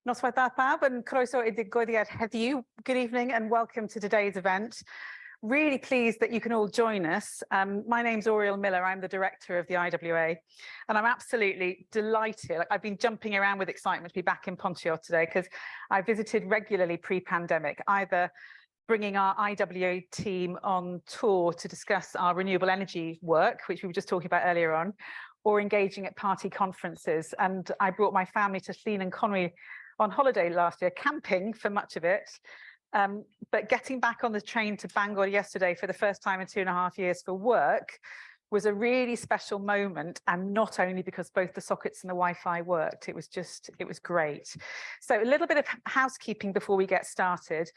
Noswaith dda pawb yn croeso i digwyddiad heddiw. Good evening and welcome to today's event. Really pleased that you can all join us. My name's Oriel Miller, I'm the director of the IWA, and I'm absolutely delighted. I've been jumping around with excitement to be back in Pontioch today because I visited regularly pre-pandemic, either bringing our IWA team on tour to discuss our renewable energy work, which we were just talking about earlier on, or engaging at party conferences. And I brought my family to Llŷn and Conwy on holiday last year, camping for much of it. But getting back on the train to Bangor yesterday for the first time in 2.5 years for work was a really special moment, and not only because both the sockets and the Wi-Fi worked, it was great. So a little bit of housekeeping before we get started.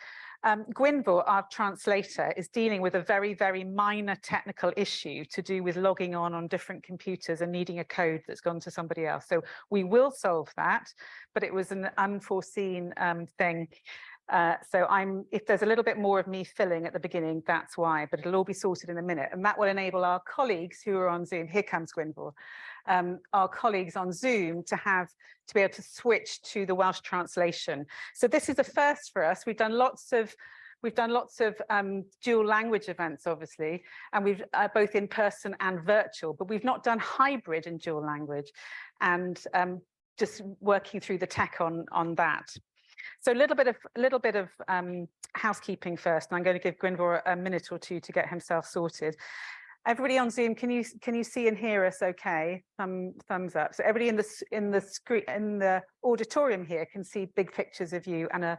Gwynfor, our translator, is dealing with a very, very minor technical issue to do with logging on different computers and needing a code that's gone to somebody else. So we will solve that, but it was an unforeseen thing. So if there's a little bit more of me filling at the beginning, that's why, but it'll all be sorted in a minute. And that will enable our colleagues who are on Zoom, here comes Gwynfor, our colleagues on Zoom to be able to switch to the Welsh translation. So this is a first for us. We've done lots of dual language events, obviously, and we've both in person and virtual, but we've not done hybrid in dual language, and just working through the tech on that. So a little bit of housekeeping first, and I'm going to give Gwynfor a minute or two to get himself sorted. Everybody on Zoom, can you see and hear us okay? Thumbs up. So everybody in the auditorium here can see big pictures of you and a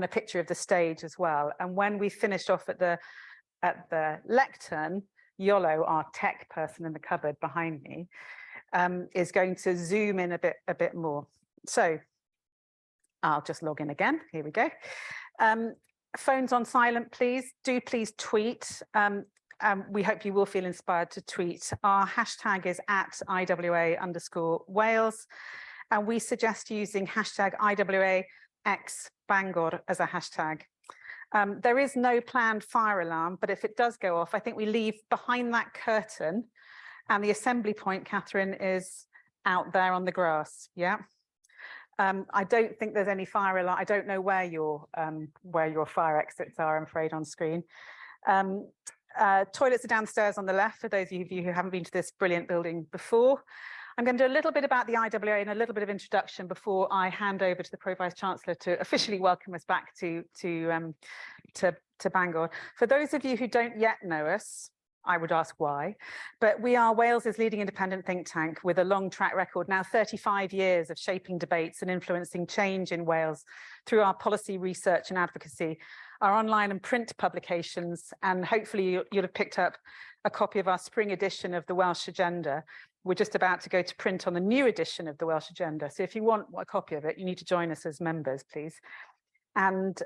picture of the stage as well. And when we finish off at the lectern, Yolo, our tech person in the cupboard behind me, is going to zoom in a bit more. So I'll just log in again. Here we go. Phones on silent, please. Do please tweet. We hope you will feel inspired to tweet. Our hashtag is @IWA_Wales, and we suggest using hashtag IWAXBangor as a hashtag. There is no planned fire alarm, but if it does go off, I think we leave behind that curtain, and the assembly point, Catherine, is out there on the grass. Yeah. I don't think there's any fire alarm. I don't know where your fire exits are, I'm afraid, on screen. Toilets are downstairs on the left, for those of you who haven't been to this brilliant building before. I'm going to do a little bit about the IWA and a little bit of introduction before I hand over to the Pro-Vice Chancellor to officially welcome us back to Bangor. For those of you who don't yet know us, I would ask why, but we are Wales's leading independent think tank with a long track record, now 35 years of shaping debates and influencing change in Wales through our policy research and advocacy, our online and print publications, and hopefully you'll have picked up a copy of our spring edition of the Welsh Agenda. We're just about to go to print on the new edition of the Welsh Agenda. So if you want a copy of it, you need to join us as members, please. And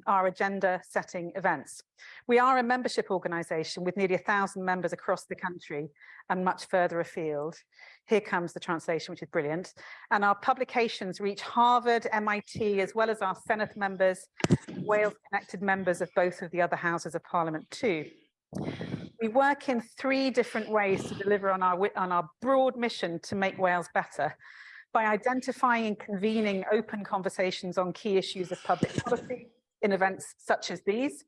our agenda setting events. We are a membership organisation with nearly 1,000 members across the country and much further afield. Here comes the translation, which is brilliant. And our publications reach Harvard, MIT, as well as our Senedd members, Wales connected members of both of the other houses of Parliament too. We work in 3 different ways to deliver on our broad mission to make Wales better: by identifying and convening open conversations on key issues of public policy in events such as these,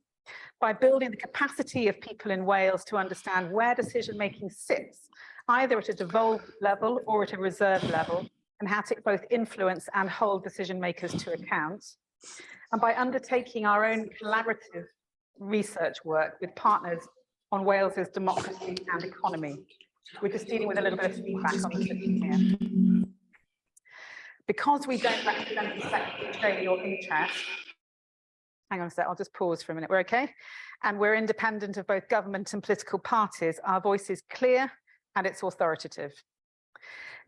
by building the capacity of people in Wales to understand where decision-making sits, either at a devolved level or at a reserved level, and how to both influence and hold decision-makers to account, and by undertaking our own collaborative research work with partners on Wales's democracy and economy. We're just dealing with a little bit of feedback on each of them here. Because we don't represent the sector showing your interest, hang on a sec, I'll just pause for a minute, we're okay? And we're independent of both government and political parties. Our voice is clear and it's authoritative.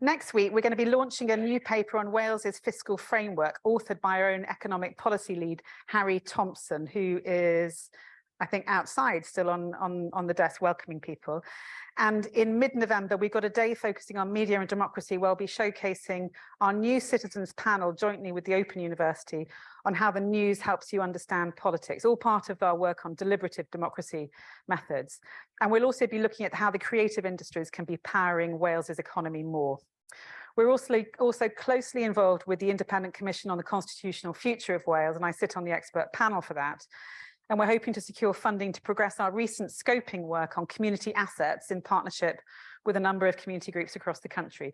Next week, we're going to be launching a new paper on Wales's fiscal framework, authored by our own economic policy lead, Harry Thompson, who is, I think, outside still on the desk welcoming people. And in mid-November, we've got a day focusing on media and democracy, where we'll be showcasing our new citizens panel jointly with the Open University on how the news helps you understand politics, all part of our work on deliberative democracy methods. And we'll also be looking at how the creative industries can be powering Wales's economy more. We're also closely involved with the Independent Commission on the Constitutional Future of Wales, and I sit on the expert panel for that. And we're hoping to secure funding to progress our recent scoping work on community assets in partnership with a number of community groups across the country.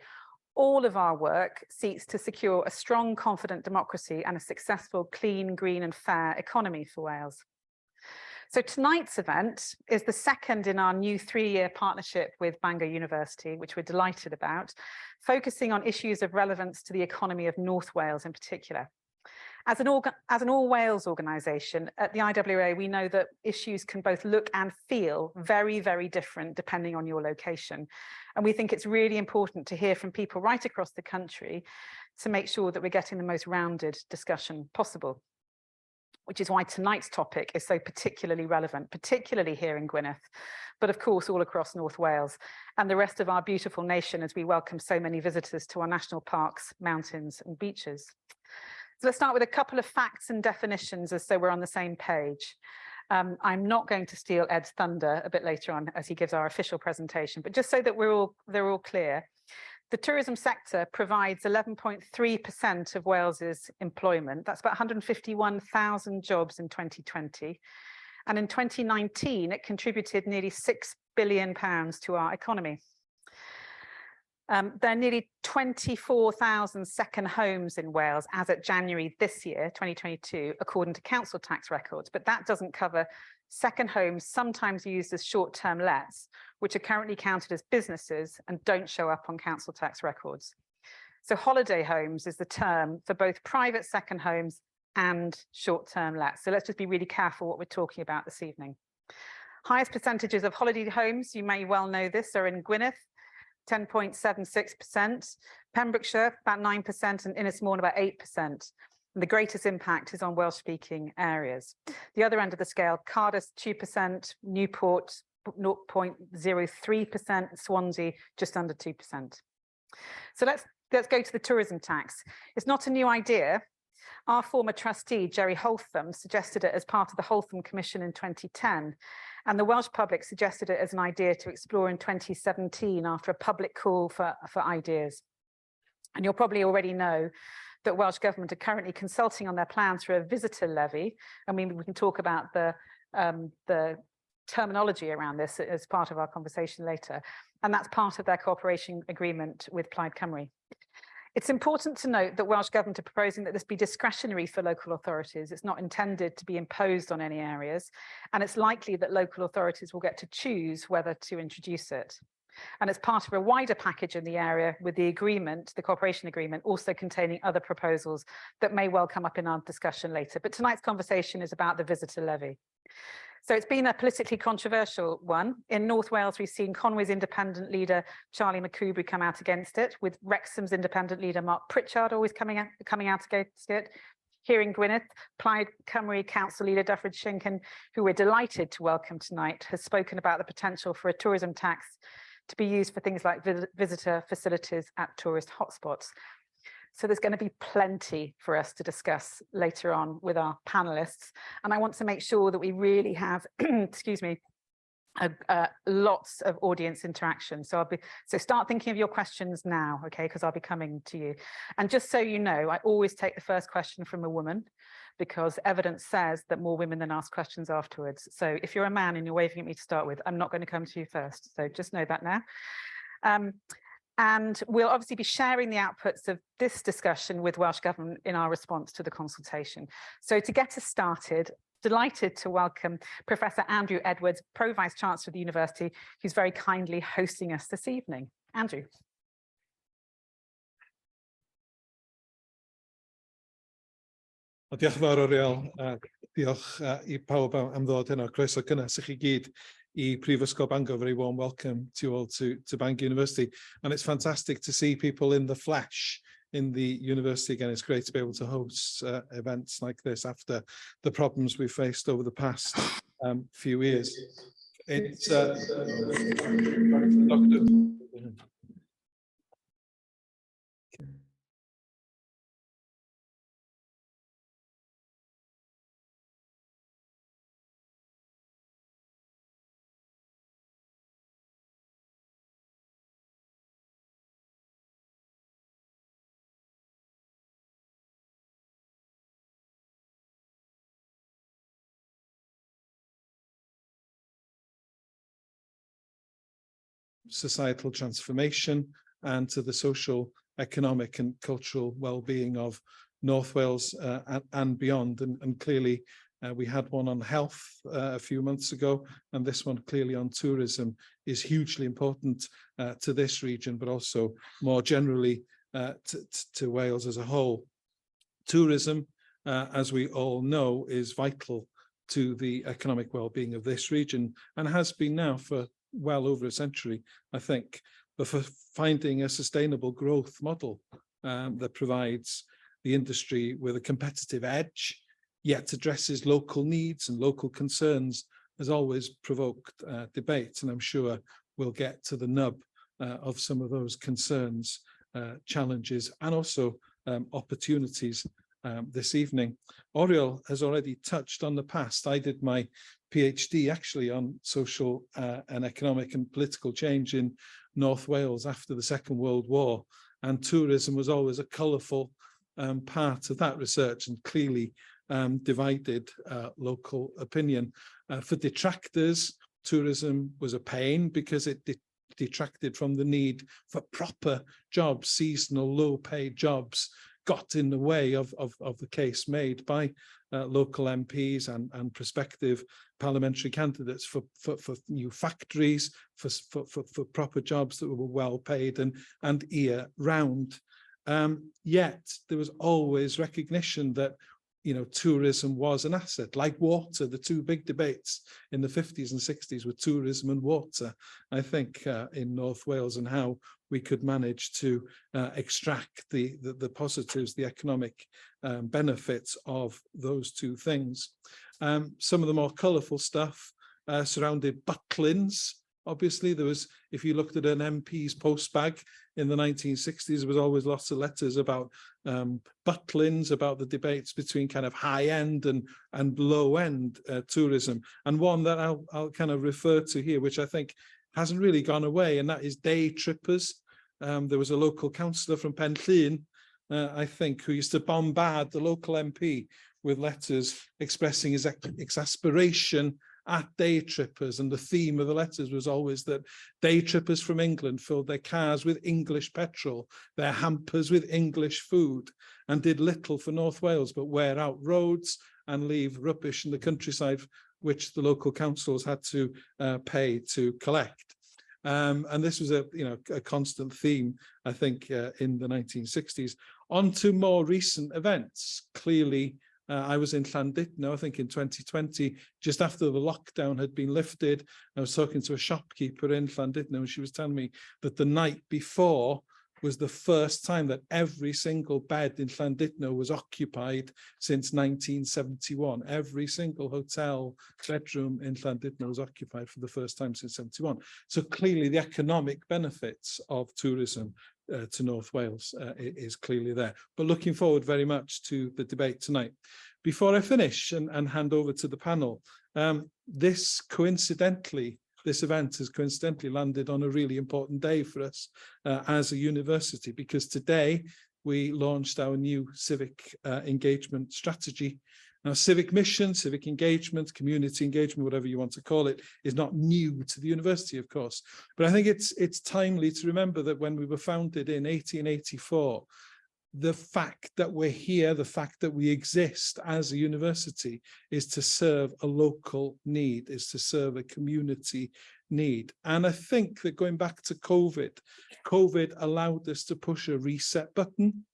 All of our work seeks to secure a strong, confident democracy and a successful, clean, green and fair economy for Wales. So tonight's event is the second in our new 3-year partnership with Bangor University, which we're delighted about, focusing on issues of relevance to the economy of North Wales in particular. As an all-Wales organisation, at the IWA, we know that issues can both look and feel very, very different depending on your location. And we think it's really important to hear from people right across the country to make sure that we're getting the most rounded discussion possible, which is why tonight's topic is so particularly relevant, particularly here in Gwynedd, but of course all across North Wales and the rest of our beautiful nation as we welcome so many visitors to our national parks, mountains and beaches. So let's start with a couple of facts and definitions as so we're on the same page. I'm not going to steal Ed's thunder a bit later on as he gives our official presentation, but just so that they're all clear. The tourism sector provides 11.3% of Wales's employment. That's about 151,000 jobs in 2020. And in 2019, it contributed nearly £6 billion to our economy. There are nearly 24,000 second homes in Wales as at January this year, 2022, according to council tax records. But that doesn't cover second homes sometimes used as short-term lets, which are currently counted as businesses and don't show up on council tax records. So holiday homes is the term for both private second homes and short-term lets. So let's just be really careful what we're talking about this evening. Highest percentages of holiday homes, you may well know this, are in Gwynedd, 10.76%, Pembrokeshire about 9% and Ynys about 8%. And the greatest impact is on Welsh-speaking areas. The other end of the scale, Cardiff 2%, Newport 0.03%, Swansea just under 2%. So let's go to the tourism tax. It's not a new idea. Our former trustee, Jerry Holtham, suggested it as part of the Holtham Commission in 2010, and the Welsh public suggested it as an idea to explore in 2017 after a public call for ideas. And you'll probably already know that Welsh Government are currently consulting on their plans for a visitor levy. I mean, we can talk about the terminology around this as part of our conversation later, and that's part of their cooperation agreement with Plaid Cymru. It's important to note that Welsh Government are proposing that this be discretionary for local authorities. It's not intended to be imposed on any areas, and it's likely that local authorities will get to choose whether to introduce it. And it's part of a wider package in the area with the agreement, the cooperation agreement, also containing other proposals that may well come up in our discussion later. But tonight's conversation is about the visitor levy. So it's been a politically controversial one. In North Wales, we've seen Conway's independent leader, Charlie McCoubry, come out against it, with Wrexham's independent leader, Mark Pritchard, always coming out against it. Here in Gwynedd, Plaid Cymru Council leader, Dyfrig Shinken, who we're delighted to welcome tonight, has spoken about the potential for a tourism tax to be used for things like visitor facilities at tourist hotspots. So there's going to be plenty for us to discuss later on with our panelists. And I want to make sure that we really have, excuse me, lots of audience interaction. So start thinking of your questions now, okay, because I'll be coming to you. And just so you know, I always take the first question from a woman, because evidence says that more women than ask questions afterwards. So if you're a man and you're waving at me to start with, I'm not going to come to you first. So just know that now. And we'll obviously be sharing the outputs of this discussion with Welsh Government in our response to the consultation. So to get us started, delighted to welcome Professor Andrew Edwards, Pro-Vice Chancellor of the University, who's very kindly hosting us this evening. Andrew. Diolch yn fawr o reol, diolch I pawb am ddod heno. Croeso cynnes I chi gyd I Phrifysgol Bangor. Very warm welcome to you all to Bangor University. And it's fantastic to see people in the flesh in the university again. It's great to be able to host events like this after the problems we've faced over the past few years. It's societal transformation and to the social, economic and cultural well-being of North Wales and beyond. And clearly we had one on health a few months ago, and this one clearly on tourism is hugely important to this region, but also more generally to Wales as a whole. Tourism, as we all know, is vital to the economic well-being of this region and has been now for well over a century, I think, but for finding a sustainable growth model that provides the industry with a competitive edge, yet addresses local needs and local concerns, has always provoked debate. And I'm sure we'll get to the nub of some of those concerns, challenges, and also opportunities this evening. Oriel has already touched on the past. I did my PhD actually on social and economic and political change in North Wales after the Second World War, and tourism was always a colourful part of that research and clearly divided local opinion. For detractors, tourism was a pain because it detracted from the need for proper jobs. Seasonal, low-paid jobs got in the way of the case made by local MPs and prospective parliamentary candidates for new factories, for proper jobs that were well paid and year-round. Yet there was always recognition that, you know, tourism was an asset, like water. The two big debates in the 50s and 60s were tourism and water, I think, in North Wales, and how we could manage to extract the positives, the economic benefits of those two things. Some of the more colourful stuff surrounded butlins. Obviously, there was, if you looked at an MP's postbag in the 1960s, there was always lots of letters about butlins, about the debates between kind of high-end and low-end tourism. And one that I'll kind of refer to here, which I think hasn't really gone away, and that is day trippers. There was a local councillor from Penllyn, I think, who used to bombard the local MP with letters expressing his exasperation at day trippers, and the theme of the letters was always that day trippers from England filled their cars with English petrol, their hampers with English food, and did little for North Wales but wear out roads and leave rubbish in the countryside, which the local councils had to pay to collect. And this was a constant theme, I think, in the 1960s. On to more recent events. Clearly, I was in Llandudno, I think in 2020, just after the lockdown had been lifted. I was talking to a shopkeeper in Llandudno, and she was telling me that the night before was the first time that every single bed in Llandudno was occupied since 1971. Every single hotel bedroom in Llandudno was occupied for the first time since 71. So clearly the economic benefits of tourism to North Wales is clearly there. But looking forward very much to the debate tonight. Before I finish and hand over to the panel, this event has coincidentally landed on a really important day for us as a university, because today we launched our new civic engagement strategy. Now, civic mission, civic engagement, community engagement, whatever you want to call it, is not new to the university, of course. But I think it's timely to remember that when we were founded in 1884, the fact that we're here, the fact that we exist as a university, is to serve a local need, is to serve a community need. And I think that going back to COVID allowed us to push a reset button.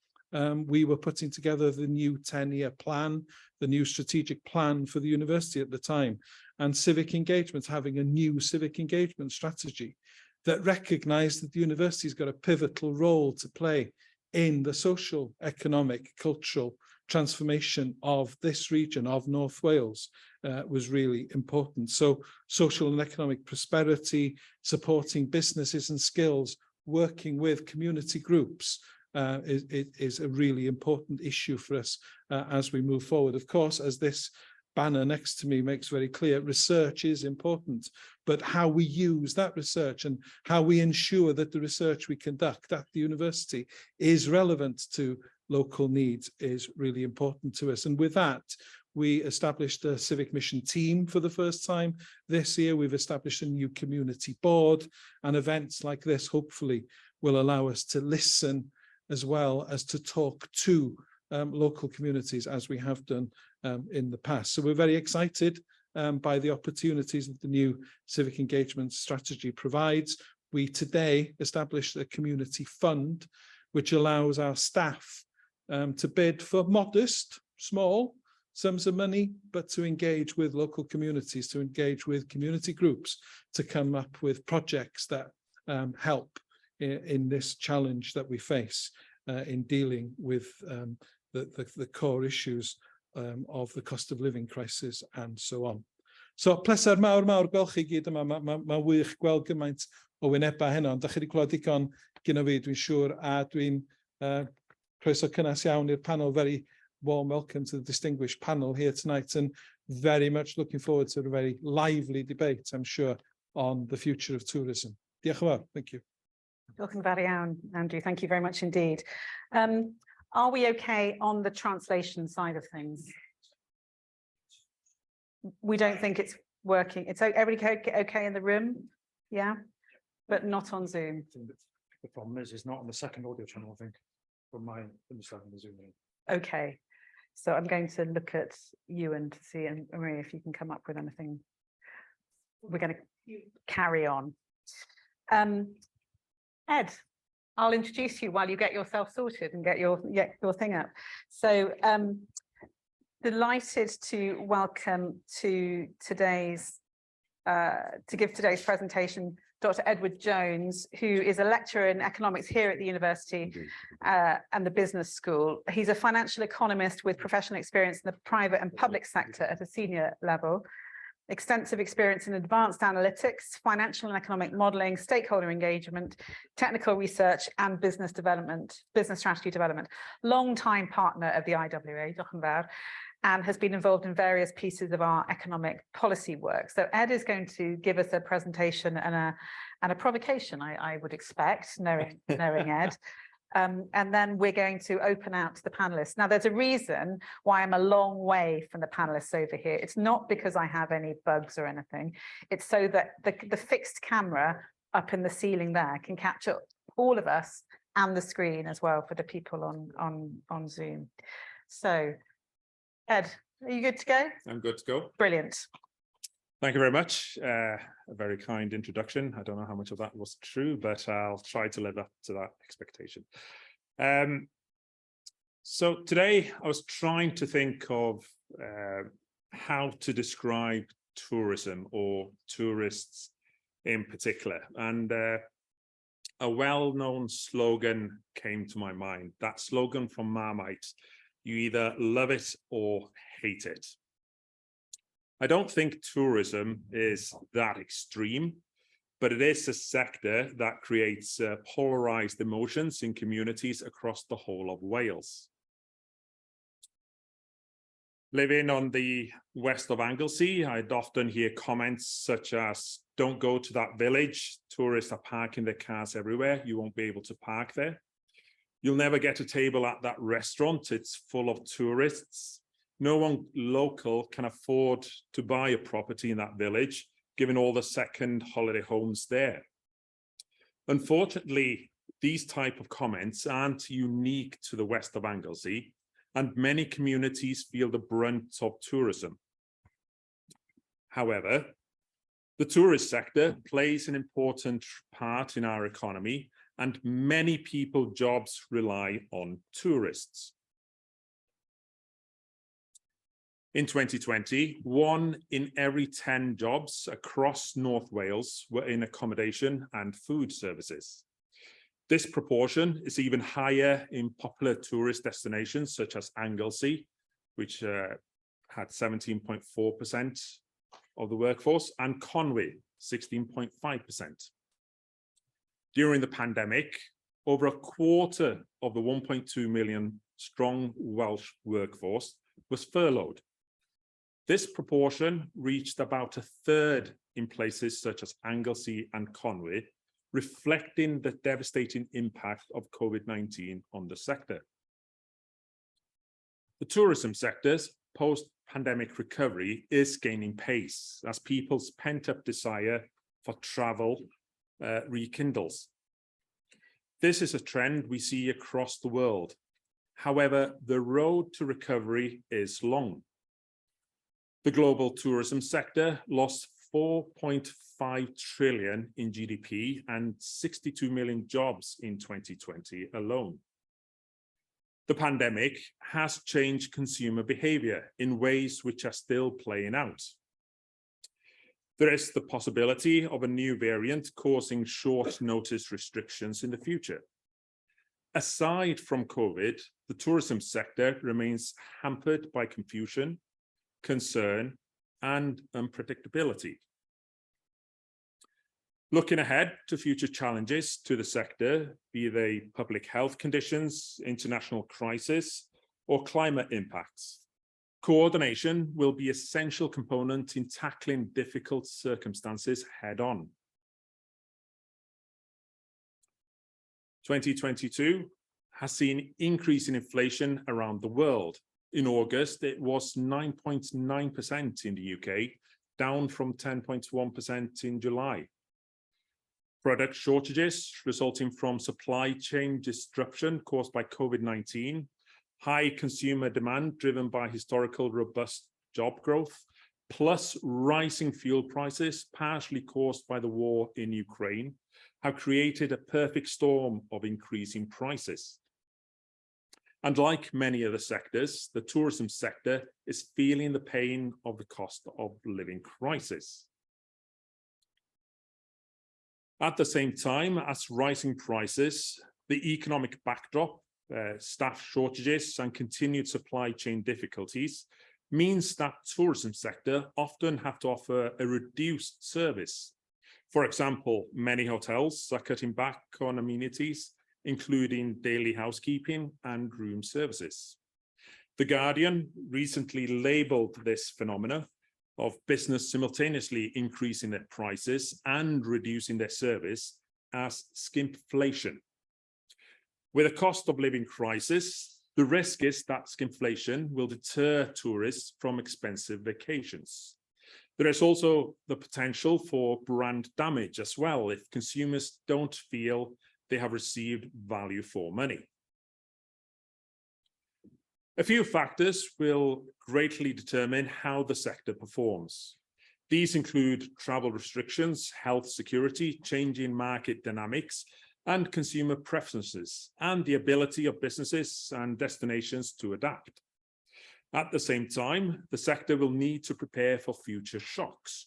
We were putting together the new 10-year plan, the new strategic plan for the university at the time, and civic engagement, having a new civic engagement strategy that recognised that the university's got a pivotal role to play in the social, economic, cultural transformation of this region of North Wales was really important. So social and economic prosperity, supporting businesses and skills, working with community groups is a really important issue for us as we move forward. Of course, as this banner next to me makes very clear, research is important, but how we use that research and how we ensure that the research we conduct at the university is relevant to local needs is really important to us. And with that, We established a civic mission team for the first time this year. We've established a new community board, and events like this hopefully will allow us to listen as well as to talk to local communities as we have done in the past. So we're very excited by the opportunities that the new civic engagement strategy provides. We today established a community fund which allows our staff to bid for modest, small sums of money, but to engage with local communities, to engage with community groups, to come up with projects that help in this challenge that we face in dealing with the core issues of the cost of living crisis and so on. So, pleser mawr gweld chi gyd yma, mae wych gweld gymaint o wynebau heno, ond da chi wedi clywed digon gyda fi, dwi'n siŵr, a dwi'n croeso cynnes iawn i'r panel. Very warm welcome to the distinguished panel here tonight, and very much looking forward to a very lively debate, I'm sure, on the future of tourism. Diolch yn fawr. Thank you. Welcome very iawn, Andrew. Thank you very much indeed. Are we okay on the translation side of things? We don't think it's working. It's everybody okay in the room? Yeah, but not on Zoom. The problem is it's not on the second audio channel, I think, from my understanding of Zoom. Okay, so I'm going to look at you and see, and Maria, if you can come up with anything. We're going to carry on. Ed, I'll introduce you while you get yourself sorted and get your thing up. So delighted to welcome to today's, to give today's presentation, Dr. Edward Jones, who is a lecturer in economics here at the university and the business school. He's a financial economist with professional experience in the private and public sector at a senior level, extensive experience in advanced analytics, financial and economic modelling, stakeholder engagement, technical research, and business development, business strategy development. Long-time partner of the IWA, and has been involved in various pieces of our economic policy work. So Ed is going to give us a presentation and a provocation, I would expect, knowing Ed. And then we're going to open out to the panelists. Now, there's a reason why I'm a long way from the panelists over here. It's not because I have any bugs or anything. It's so that the fixed camera up in the ceiling there can capture all of us and the screen as well for the people on Zoom. So, Ed, are you good to go? I'm good to go. Brilliant. Thank you very much. A very kind introduction. I don't know how much of that was true, but I'll try to live up to that expectation. So today I was trying to think of how to describe tourism or tourists in particular. And a well-known slogan came to my mind. That slogan from Marmite: you either love it or hate it. I don't think tourism is that extreme, but it is a sector that creates polarized emotions in communities across the whole of Wales. Living on the west of Anglesey, I'd often hear comments such as, don't go to that village, tourists are parking their cars everywhere, you won't be able to park there. You'll never get a table at that restaurant, it's full of tourists. No one local can afford to buy a property in that village, given all the second holiday homes there. Unfortunately, these type of comments aren't unique to the west of Anglesey, and many communities feel the brunt of tourism. However, the tourist sector plays an important part in our economy, and many people's jobs rely on tourists. In 2020, 1 in every 10 jobs across North Wales were in accommodation and food services. This proportion is even higher in popular tourist destinations such as Anglesey, which had 17.4% of the workforce, and Conwy, 16.5%. During the pandemic, over a quarter of the 1.2 million strong Welsh workforce was furloughed. This proportion reached about a third in places such as Anglesey and Conwy, reflecting the devastating impact of COVID-19 on the sector. The tourism sectors posed post-pandemic recovery is gaining pace as people's pent-up desire for travel rekindles. This is a trend we see across the world. However, the road to recovery is long. The global tourism sector lost 4.5 trillion in GDP and 62 million jobs in 2020 alone. The pandemic has changed consumer behavior in ways which are still playing out. There is the possibility of a new variant causing short notice restrictions in the future. Aside from COVID, the tourism sector remains hampered by confusion, concern, and unpredictability. Looking ahead to future challenges to the sector, be they public health conditions, international crisis, or climate impacts, coordination will be an essential component in tackling difficult circumstances head-on. 2022 has seen increase in inflation around the world. In August, it was 9.9% in the UK, down from 10.1% in July. Product shortages resulting from supply chain disruption caused by COVID-19, high consumer demand driven by historical robust job growth, plus rising fuel prices, partially caused by the war in Ukraine, have created a perfect storm of increasing prices. And like many other sectors, the tourism sector is feeling the pain of the cost of living crisis. At the same time as rising prices, the economic backdrop, staff shortages and continued supply chain difficulties means that tourism sector often have to offer a reduced service. For example, many hotels are cutting back on amenities, including daily housekeeping and room services. The Guardian recently labelled this phenomena of business simultaneously increasing their prices and reducing their service as skimpflation. With a cost of living crisis, the risk is that skimpflation will deter tourists from expensive vacations. There is also the potential for brand damage as well if consumers don't feel they have received value for money. A few factors will greatly determine how the sector performs. These include travel restrictions, health security, changing market dynamics, and consumer preferences, and the ability of businesses and destinations to adapt. At the same time, the sector will need to prepare for future shocks.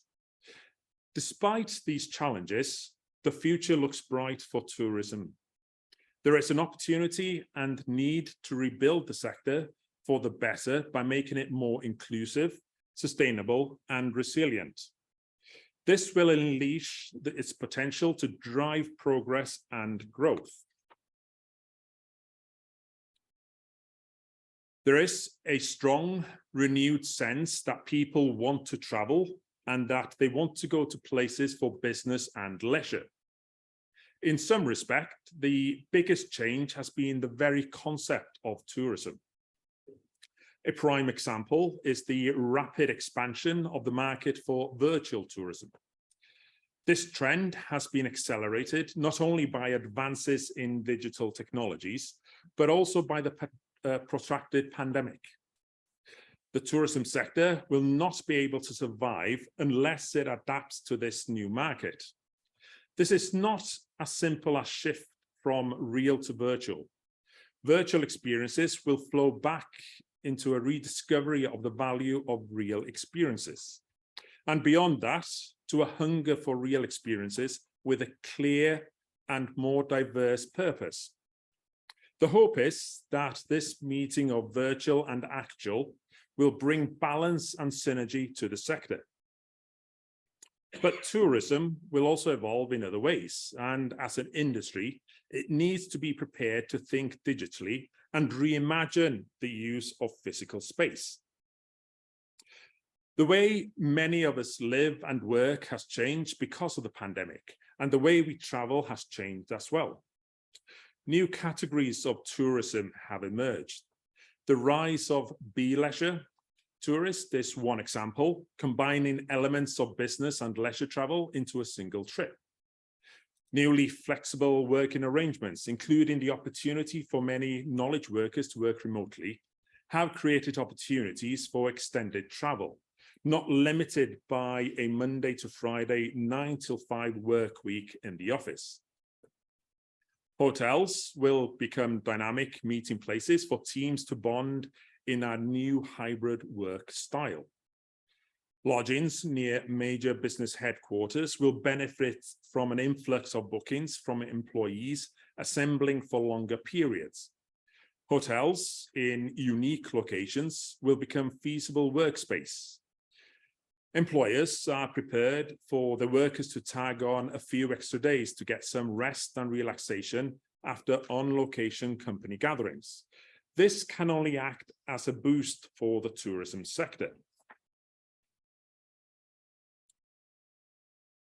Despite these challenges, the future looks bright for tourism. There is an opportunity and need to rebuild the sector for the better by making it more inclusive, sustainable, and resilient. This will unleash its potential to drive progress and growth. There is a strong, renewed sense that people want to travel and that they want to go to places for business and leisure. In some respect, the biggest change has been the very concept of tourism. A prime example is the rapid expansion of the market for virtual tourism. This trend has been accelerated not only by advances in digital technologies, but also by the protracted pandemic. The tourism sector will not be able to survive unless it adapts to this new market. This is not as simple as shift from real to virtual. Virtual experiences will flow back into a rediscovery of the value of real experiences. And beyond that, to a hunger for real experiences with a clear and more diverse purpose. The hope is that this meeting of virtual and actual will bring balance and synergy to the sector. But tourism will also evolve in other ways, and as an industry, it needs to be prepared to think digitally and reimagine the use of physical space. The way many of us live and work has changed because of the pandemic, and the way we travel has changed as well. New categories of tourism have emerged. The rise of bee leisure, Tourist is one example, combining elements of business and leisure travel into a single trip. Newly flexible working arrangements, including the opportunity for many knowledge workers to work remotely, have created opportunities for extended travel, not limited by a Monday to Friday 9 till 5 work week in the office. Hotels will become dynamic meeting places for teams to bond in our new hybrid work style. Lodgings near major business headquarters will benefit from an influx of bookings from employees assembling for longer periods. Hotels in unique locations will become feasible workspace. Employers are prepared for the workers to tag on a few extra days to get some rest and relaxation after on-location company gatherings. This can only act as a boost for the tourism sector.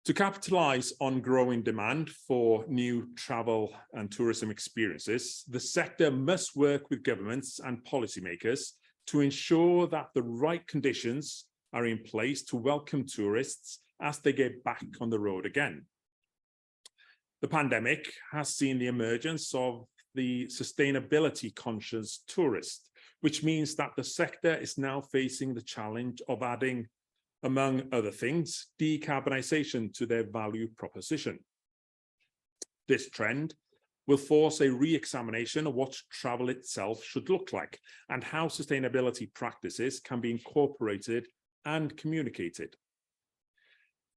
To capitalize on growing demand for new travel and tourism experiences, the sector must work with governments and policymakers to ensure that the right conditions are in place to welcome tourists as they get back on the road again. The pandemic has seen the emergence of the sustainability conscious tourist, which means that the sector is now facing the challenge of adding, among other things, decarbonisation to their value proposition. This trend will force a re-examination of what travel itself should look like and how sustainability practices can be incorporated and communicated.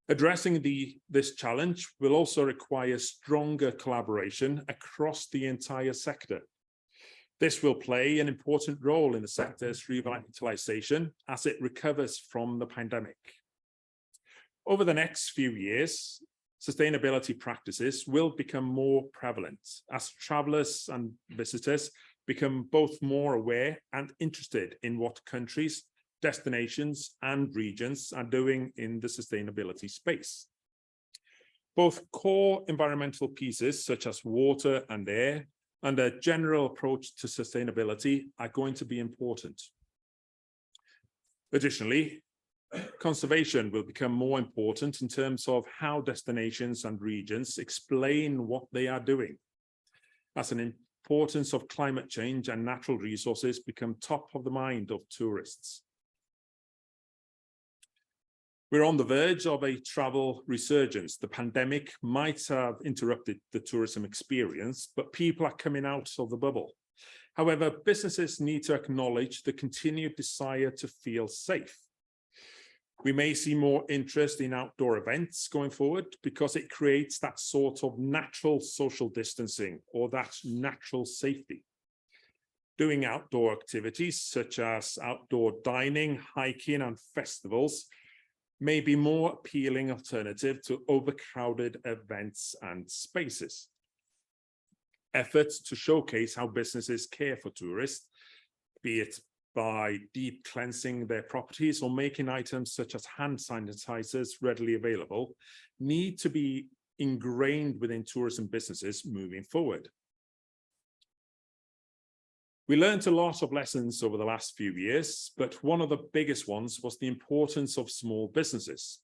Addressing this challenge will also require stronger collaboration across the entire sector. This will play an important role in the sector's revitalisation as it recovers from the pandemic. Over the next few years, sustainability practices will become more prevalent as travellers and visitors become both more aware and interested in what countries, destinations and regions are doing in the sustainability space. Both core environmental pieces such as water and air and a general approach to sustainability are going to be important. Additionally, conservation will become more important in terms of how destinations and regions explain what they are doing, as an importance of climate change and natural resources become top of the mind of tourists. We're on the verge of a travel resurgence. The pandemic might have interrupted the tourism experience, but people are coming out of the bubble. However, businesses need to acknowledge the continued desire to feel safe. We may see more interest in outdoor events going forward because it creates that sort of natural social distancing or that natural safety. Doing outdoor activities such as outdoor dining, hiking, and festivals may be more appealing alternative to overcrowded events and spaces. Efforts to showcase how businesses care for tourists, be it by deep cleansing their properties or making items such as hand sanitizers readily available, need to be ingrained within tourism businesses moving forward. We learned a lot of lessons over the last few years, but one of the biggest ones was the importance of small businesses.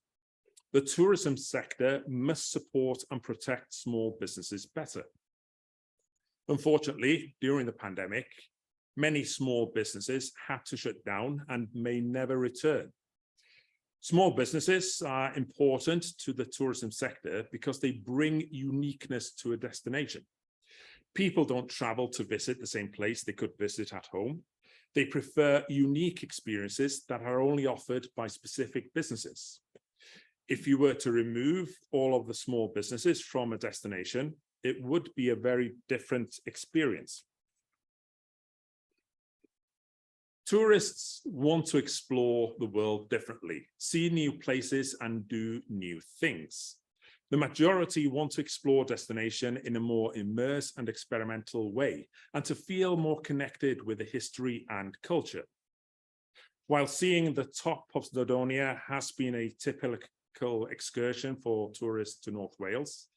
The tourism sector must support and protect small businesses better. Unfortunately, during the pandemic, many small businesses had to shut down and may never return. Small businesses are important to the tourism sector because they bring uniqueness to a destination. People don't travel to visit the same place they could visit at home. They prefer unique experiences that are only offered by specific businesses. If you were to remove all of the small businesses from a destination, it would be a very different experience. Tourists want to explore the world differently, see new places and do new things. The majority want to explore destination in a more immersive and experimental way and to feel more connected with the history and culture. While seeing the top of Snowdonia has been a typical excursion for tourists to North Wales,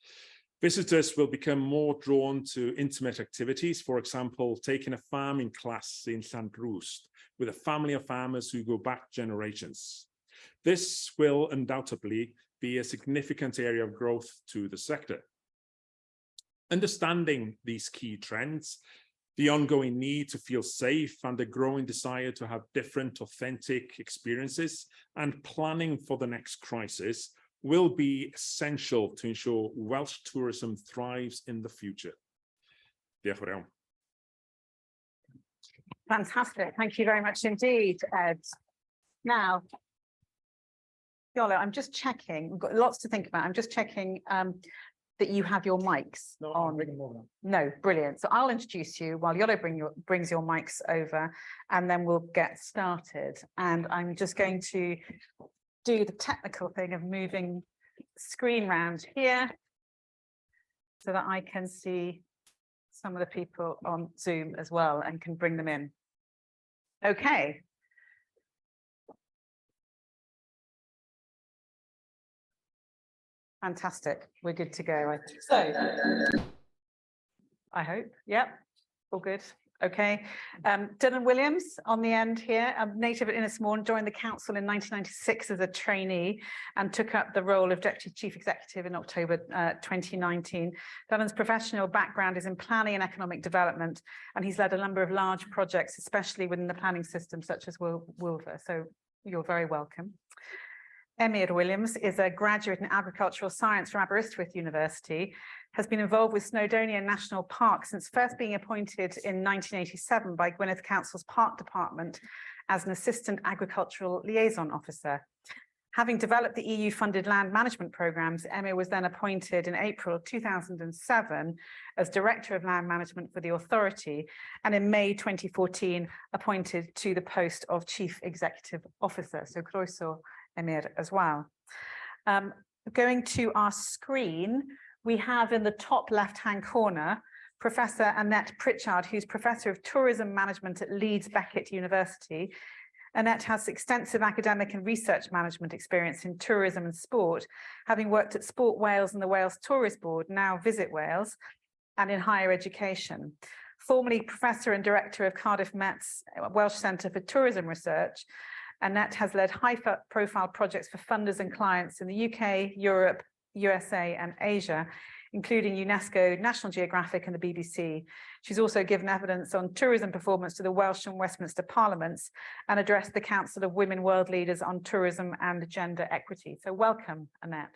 Visitors will become more drawn to intimate activities, for example, taking a farming class in Llandrwst with a family of farmers who go back generations. This will undoubtedly be a significant area of growth to the sector. Understanding these key trends, the ongoing need to feel safe and the growing desire to have different, authentic experiences and planning for the next crisis will be essential to ensure Welsh tourism thrives in the future. Diolch yn fawr iawn. Fantastic. Thank you very much indeed, Ed. Now, Iolo, I'm just checking. We've got lots to think about. I'm just checking that you have your mics No, on. I'm bringing more now. No, brilliant. So I'll introduce you while Iolo brings your mics over, and then we'll get started. And I'm just going to do the technical thing of moving screen round here so that I can see some of the people on Zoom as well and can bring them in. Okay. Fantastic. We're good to go. So I hope. Yep. All good. Okay. Dylan Williams on the end here, a native at Innismore, joined the council in 1996 as a trainee and took up the role of Deputy Chief Executive in October 2019. Dylan's professional background is in planning and economic development, and he's led a number of large projects, especially within the planning system, such as Ymwelwyr. So you're very welcome. Emyr Williams is a graduate in agricultural science from Aberystwyth University, has been involved with Snowdonia National Park since first being appointed in 1987 by Gwynedd Council's Park Department as an Assistant Agricultural Liaison Officer. Having developed the EU-funded land management programmes, Emyr was then appointed in April 2007 as Director of Land Management for the authority, and in May 2014 appointed to the post of Chief Executive Officer. So croeso, Emyr, as well. Going to our screen, we have in the top left-hand corner, Professor Annette Pritchard, who's Professor of Tourism Management at Leeds Beckett University. Annette has extensive academic and research management experience in tourism and sport, having worked at Sport Wales and the Wales Tourist Board, now Visit Wales, and in higher education. Formerly Professor and Director of Cardiff Met's Welsh Centre for Tourism Research, Annette has led high-profile projects for funders and clients in the UK, Europe, USA and Asia, including UNESCO, National Geographic and the BBC. She's also given evidence on tourism performance to the Welsh and Westminster Parliaments and addressed the Council of Women World Leaders on Tourism and Gender Equity. So welcome, Annette.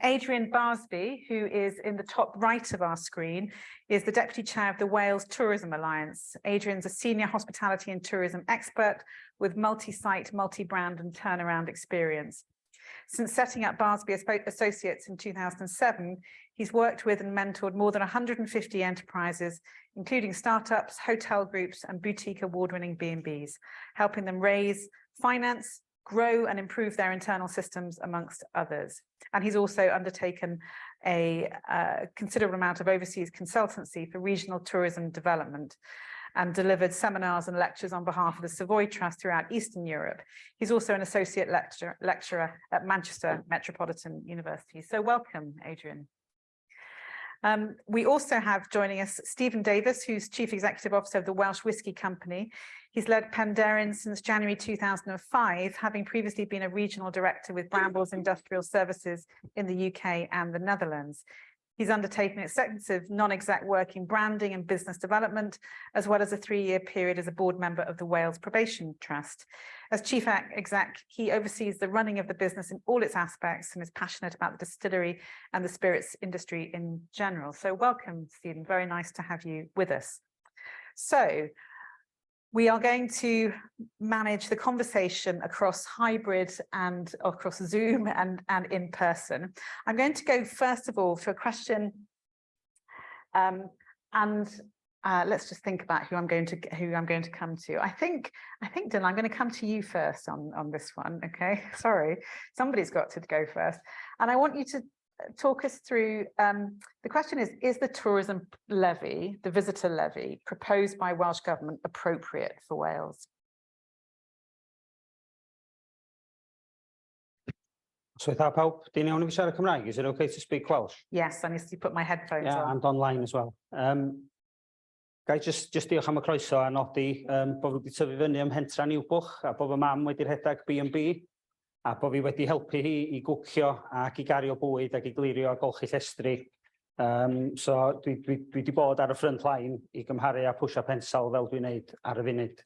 Adrian Barsby, who is in the top right of our screen, is the Deputy Chair of the Wales Tourism Alliance. Adrian's a senior hospitality and tourism expert with multi-site, multi-brand and turnaround experience. Since setting up Barsby Associates in 2007, he's worked with and mentored more than 150 enterprises, including startups, hotel groups and boutique award-winning B&Bs, helping them raise, finance, grow and improve their internal systems, amongst others. And he's also undertaken a considerable amount of overseas consultancy for regional tourism development and delivered seminars and lectures on behalf of the Savoy Trust throughout Eastern Europe. He's also an associate lecturer at Manchester Metropolitan University. So welcome, Adrian. We also have joining us Stephen Davis, who's Chief Executive Officer of the Welsh Whisky Company. He's led Penderyn since January 2005, having previously been a regional director with Brambles Industrial Services in the UK and the Netherlands. He's undertaken extensive non-exec work in branding and business development, as well as a 3-year period as a board member of the Wales Probation Trust. As chief exec, he oversees the running of the business in all its aspects and is passionate about the distillery and the spirits industry in general. So welcome, Stephen. Very nice to have you with us. So we are going to manage the conversation across hybrid and across Zoom and in person. I'm going to go first of all to a question, let's just think about who I'm going to come to. I think Dylan, I'm going to come to you first on this one. Okay, sorry, somebody's got to go first, and I want you to talk us through, the question is the tourism levy, the visitor levy proposed by Welsh Government appropriate for Wales? So eitha pawb, di'n iawn I fi siarad Cymraeg? Is it okay to speak Welsh? Yes, I need to put my headphones Yeah, on. and online as well. Gai just diolch am y croeso a nodi bod fi wedi tyfu fyny ym Mhentra'n Niwbwch a bod fy mam wedi rhedeg B&B a bod fi wedi helpu hi I gwcio ac I gario bwyd ac I glirio a golchi llestri. So dwi wedi bod ar y front line I gymharu a pwysio pensel fel dwi'n neud ar y funud.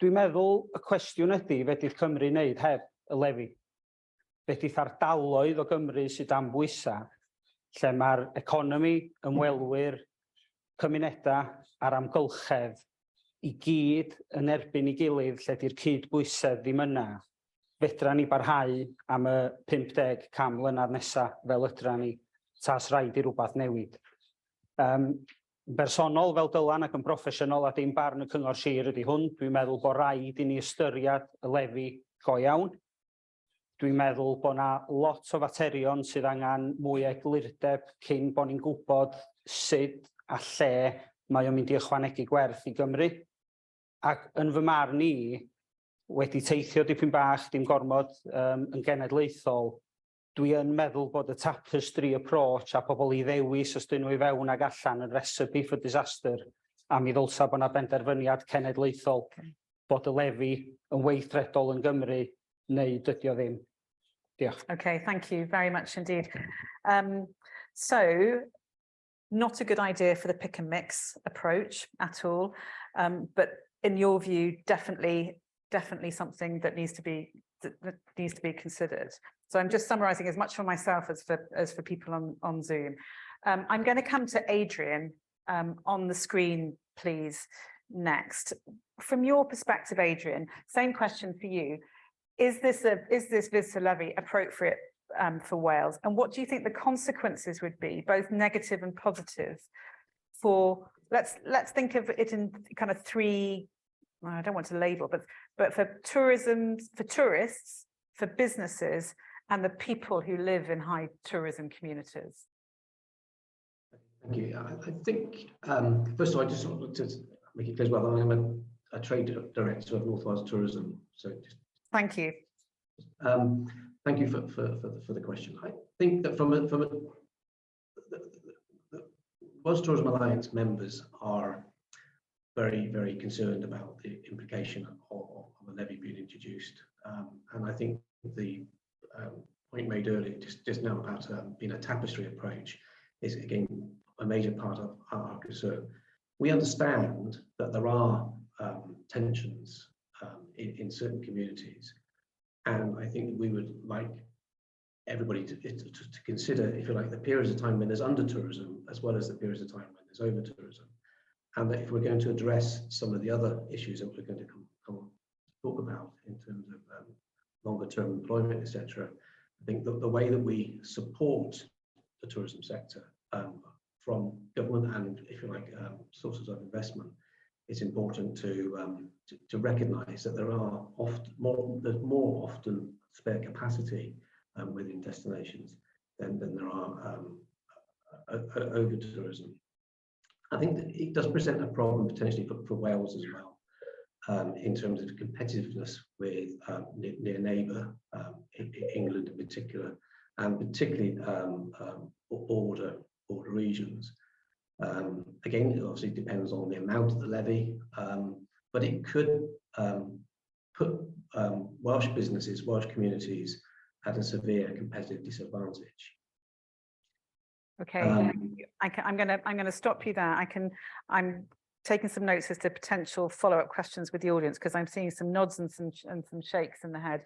Dwi'n meddwl y cwestiwn ydy fe dydd Cymru wneud heb y levy. Fe dydd ardaloedd o Gymru sydd am bwysa lle mae'r economi, ymwelwyr, cymunedau a'r amgylchedd I gyd yn erbyn I gilydd lle di'r cydbwysedd ddim yna. Fedra ni barhau am y 50 cam mlynedd nesaf fel ydra ni tas rhaid I rwbath newid. Bersonol fel Dylan ac yn broffesiynol a dim barn y cyngor sir ydy hwn. Dwi'n meddwl bod rhaid I ni ystyried y levy go iawn. Dwi'n meddwl bod yna lot o faterion sydd angen mwy o eglurdeb cyn bod ni'n gwybod sut a lle mae o'n mynd I ychwanegu gwerth I Gymru. Ac yn fy marn I, wedi teithio dipyn bach, dim gormod yn genedlaethol, dwi yn meddwl bod y tapestry approach a pobl I ddewis os dyn nhw I fewn ag allan yn recipe for disaster, a mi ddylsa bod yna benderfyniad cenedlaethol bod y levy yn weithredol yn Gymru, neu dydi o ddim. Diolch. Okay, thank you very much indeed. So, not a good idea for the pick and mix approach at all, but in your view, definitely something that needs to be considered. So I'm just summarising as much for myself as for people on Zoom. I'm going to come to Adrian on the screen, please, next. From your perspective, Adrian, same question for you. Is this visitor levy appropriate for Wales? And what do you think the consequences would be, both negative and positive, for, let's think of it in kind of three, I don't want to label, but for tourism, for tourists, for businesses, and the people who live in high tourism communities? Thank you. I think, first of all, I just want to make it clear as well, I'm a trade director of North Wales Tourism. So just, thank you. Thank you for the question. I think that from the Welsh Tourism Alliance members are very, very concerned about the implication of a levy being introduced. And I think the point made earlier, just now about being a tapestry approach, is again a major part of our concern. We understand that there are tensions in certain communities, and I think we would like everybody to consider, if you like, the periods of time when there's under tourism as well as the periods of time when there's over tourism, and that if we're going to address some of the other issues that we're going to come talk about in terms of longer term employment, etc., I think the way that we support the tourism sector from government and, if you like, sources of investment, it's important to recognise that there's more often spare capacity within destinations than there are over tourism. I think that it does present a problem potentially for Wales as well, in terms of competitiveness with near neighbour, England in particular, and particularly border regions. Again, it obviously depends on the amount of the levy, but it could put Welsh businesses, Welsh communities at a severe competitive disadvantage. Okay, I'm going to stop you there. I'm taking some notes as to potential follow-up questions with the audience, because I'm seeing some nods and some shakes in the head.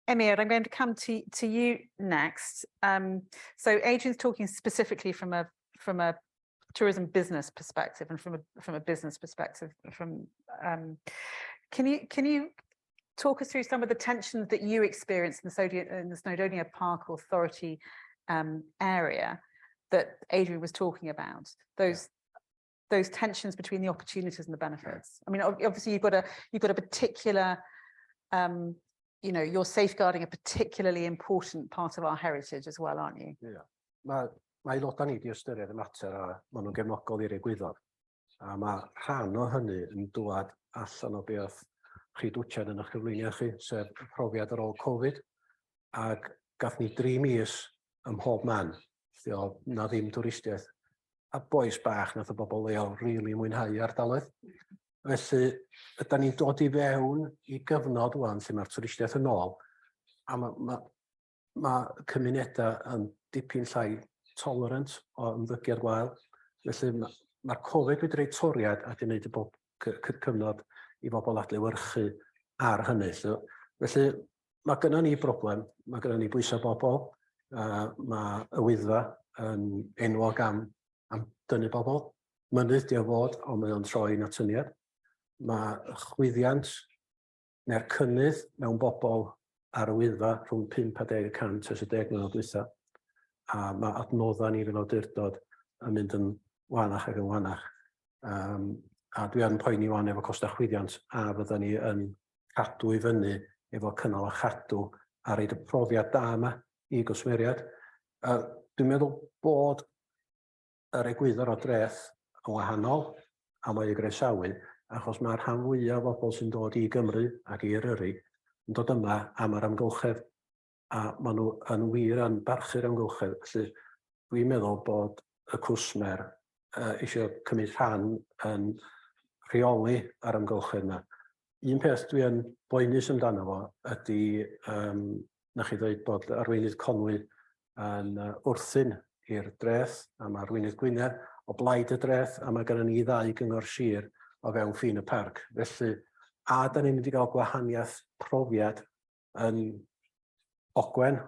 Emir, I'm going to come to you next. So Adrian's talking specifically from a tourism business perspective and from a business perspective. Can you talk us through some of the tensions that you experienced in the Snowdonia Park Authority area that Adrian was talking about? Those tensions between the opportunities and the benefits. I mean, obviously you've got a particular, you know, you're safeguarding a particularly important part of our heritage as well, aren't you? Yeah. Mae aelodau ni wedi ystyried y mater a maen nhw'n gefnogol i'r egwyddor. A mae rhan o hynny yn dŵad allan o beth chi dwtchan yn eich cyflwyniad chi, sef y profiad ar ôl Covid, ac gath ni 3 mis ym mhob man, lle oedd na ddim twristiaeth, a boes bach nath y bobl leol rili mwynhau ardaloedd. Felly, ydyn ni'n dod i fewn i gyfnod wan lle mae'r twristiaeth yn ôl, a mae cymunedau yn dipyn llai tolerant o ymddygiad gwael. Felly, mae'r Covid wedi rhoi toriad a wedi gwneud y bob cyfnod i bobl adlewyrchu ar hynny. Felly, mae gennym ni broblem, mae gennym ni bwysau bobl, mae y wyddfa yn enwog am dynnu bobl. Mynydd di o fod, ond mae o'n troi yn atyniad. Mae chwyddiant neu'r cynnydd mewn bobl ar y wyddfa rhwng 5 a 10% ers y 10 mlynedd dwytha. A mae adnoddau ni fel awdurdod yn mynd yn wanach ac yn wanach. A dwi yn poeni wan efo costa chwyddiant a fydda ni yn cadw i fyny efo cynnal a chadw a reid y profiad da yma i gwsmeriad. Dwi'n meddwl bod yr egwyddor o dreth yn wahanol a mae ei gresawu, achos mae'r rhan fwyaf o bobl sy'n dod i Gymru ac i Eryri yn dod yma am yr amgylchedd, a maen nhw yn wir yn barchu'r amgylchedd. Felly dwi'n meddwl bod y cwsmer eisiau cymryd rhan yn rheoli ar amgylchedd yma. Un peth dwi'n boenus amdano fo ydy, na chi ddweud bod arweinydd Conwy yn wrthyn i'r dreth, a mae arweinydd Gwynedd o blaid y dreth, a mae gennym ni 2 gyngor sir o fewn ffin y parc. Felly, a da ni'n mynd i gael gwahaniaeth profiad yn Ogwen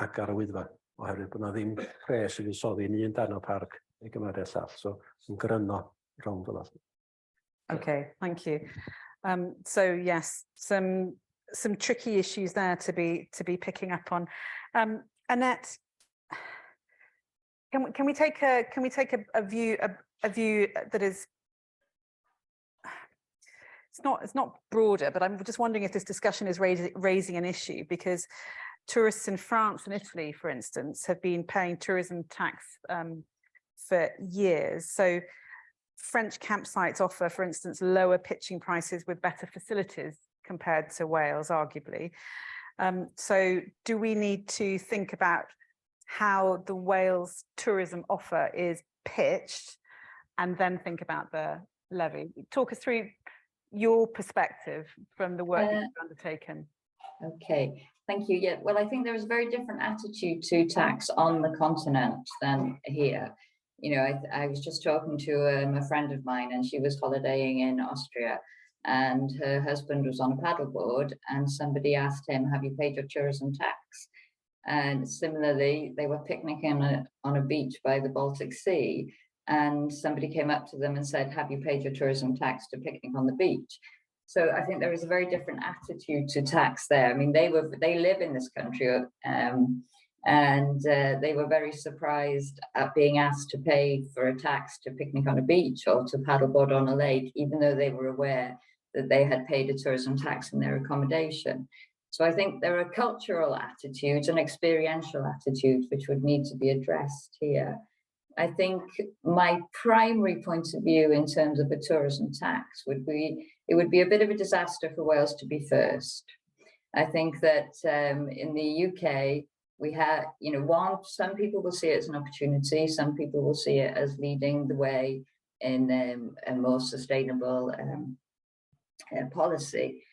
ac ar y wyddfa, oherwydd bod na ddim pres i fuddsoddi yn un dan o parc i gymeriad llall. So, yn gryno rhwng fel yna. Okay, thank you. So yes, some tricky issues there to be picking up on. Annette, can we take a view that is, it's not broader, but I'm just wondering if this discussion is raising an issue, because tourists in France and Italy, for instance, have been paying tourism tax for years. So French campsites offer, for instance, lower pitching prices with better facilities compared to Wales, arguably. So do we need to think about how the Wales tourism offer is pitched and then think about the levy? Talk us through your perspective from the work you've undertaken. Okay, thank you. Yeah, well, I think there is a very different attitude to tax on the continent than here. You know, I was just talking to a friend of mine, and she was holidaying in Austria, and her husband was on a paddleboard, and somebody asked him, have you paid your tourism tax? And similarly, they were picnicking on a beach by the Baltic Sea, and somebody came up to them and said, have you paid your tourism tax to picnic on the beach? So I think there is a very different attitude to tax there. I mean, they live in this country, and they were very surprised at being asked to pay for a tax to picnic on a beach or to paddleboard on a lake, even though they were aware that they had paid a tourism tax in their accommodation. So I think there are cultural attitudes and experiential attitudes which would need to be addressed here. I think my primary point of view in terms of a tourism tax would be, it would be a bit of a disaster for Wales to be first. I think that in the UK, we have, you know, some people will see it as an opportunity, some people will see it as leading the way in a more sustainable policy.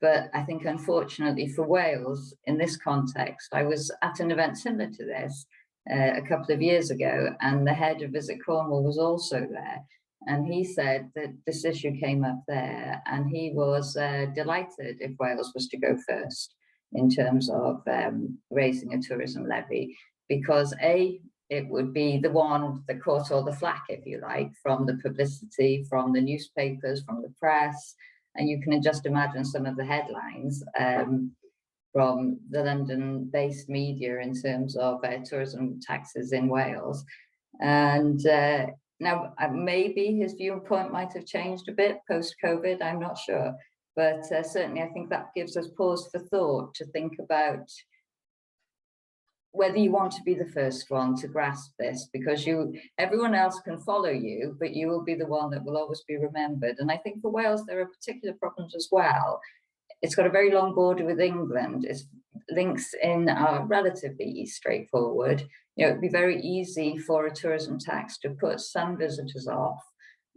But I think, unfortunately for Wales, in this context, I was at an event similar to this a couple of years ago, and the head of Visit Cornwall was also there. And he said that this issue came up there, and he was delighted if Wales was to go first in terms of raising a tourism levy, because A, it would be the one that caught all the flack, if you like, from the publicity, from the newspapers, from the press. And you can just imagine some of the headlines from the London-based media in terms of tourism taxes in Wales. And now maybe his viewpoint might have changed a bit post-COVID, I'm not sure. But certainly I think that gives us pause for thought to think about whether you want to be the first one to grasp this, because everyone else can follow you, but you will be the one that will always be remembered. And I think for Wales, there are particular problems as well it's got a very long border with England. Its links in are relatively straightforward. You know, it'd be very easy for a tourism tax to put some visitors off,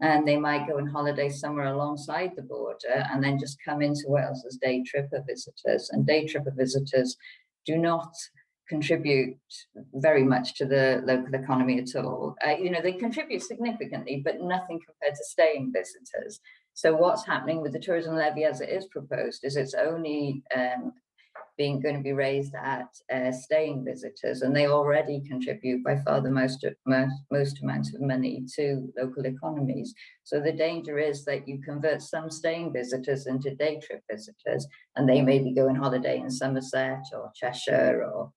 and they might go on holiday somewhere alongside the border and then just come into Wales as day tripper visitors. And day tripper visitors do not contribute very much to the local economy at all. You know, they contribute significantly, but nothing compared to staying visitors. So what's happening with the tourism levy as it is proposed is it's only going to be raised at staying visitors, and they already contribute by far the most amount of money to local economies. So the danger is that you convert some staying visitors into day trip visitors, and they maybe go on holiday in Somerset or Cheshire or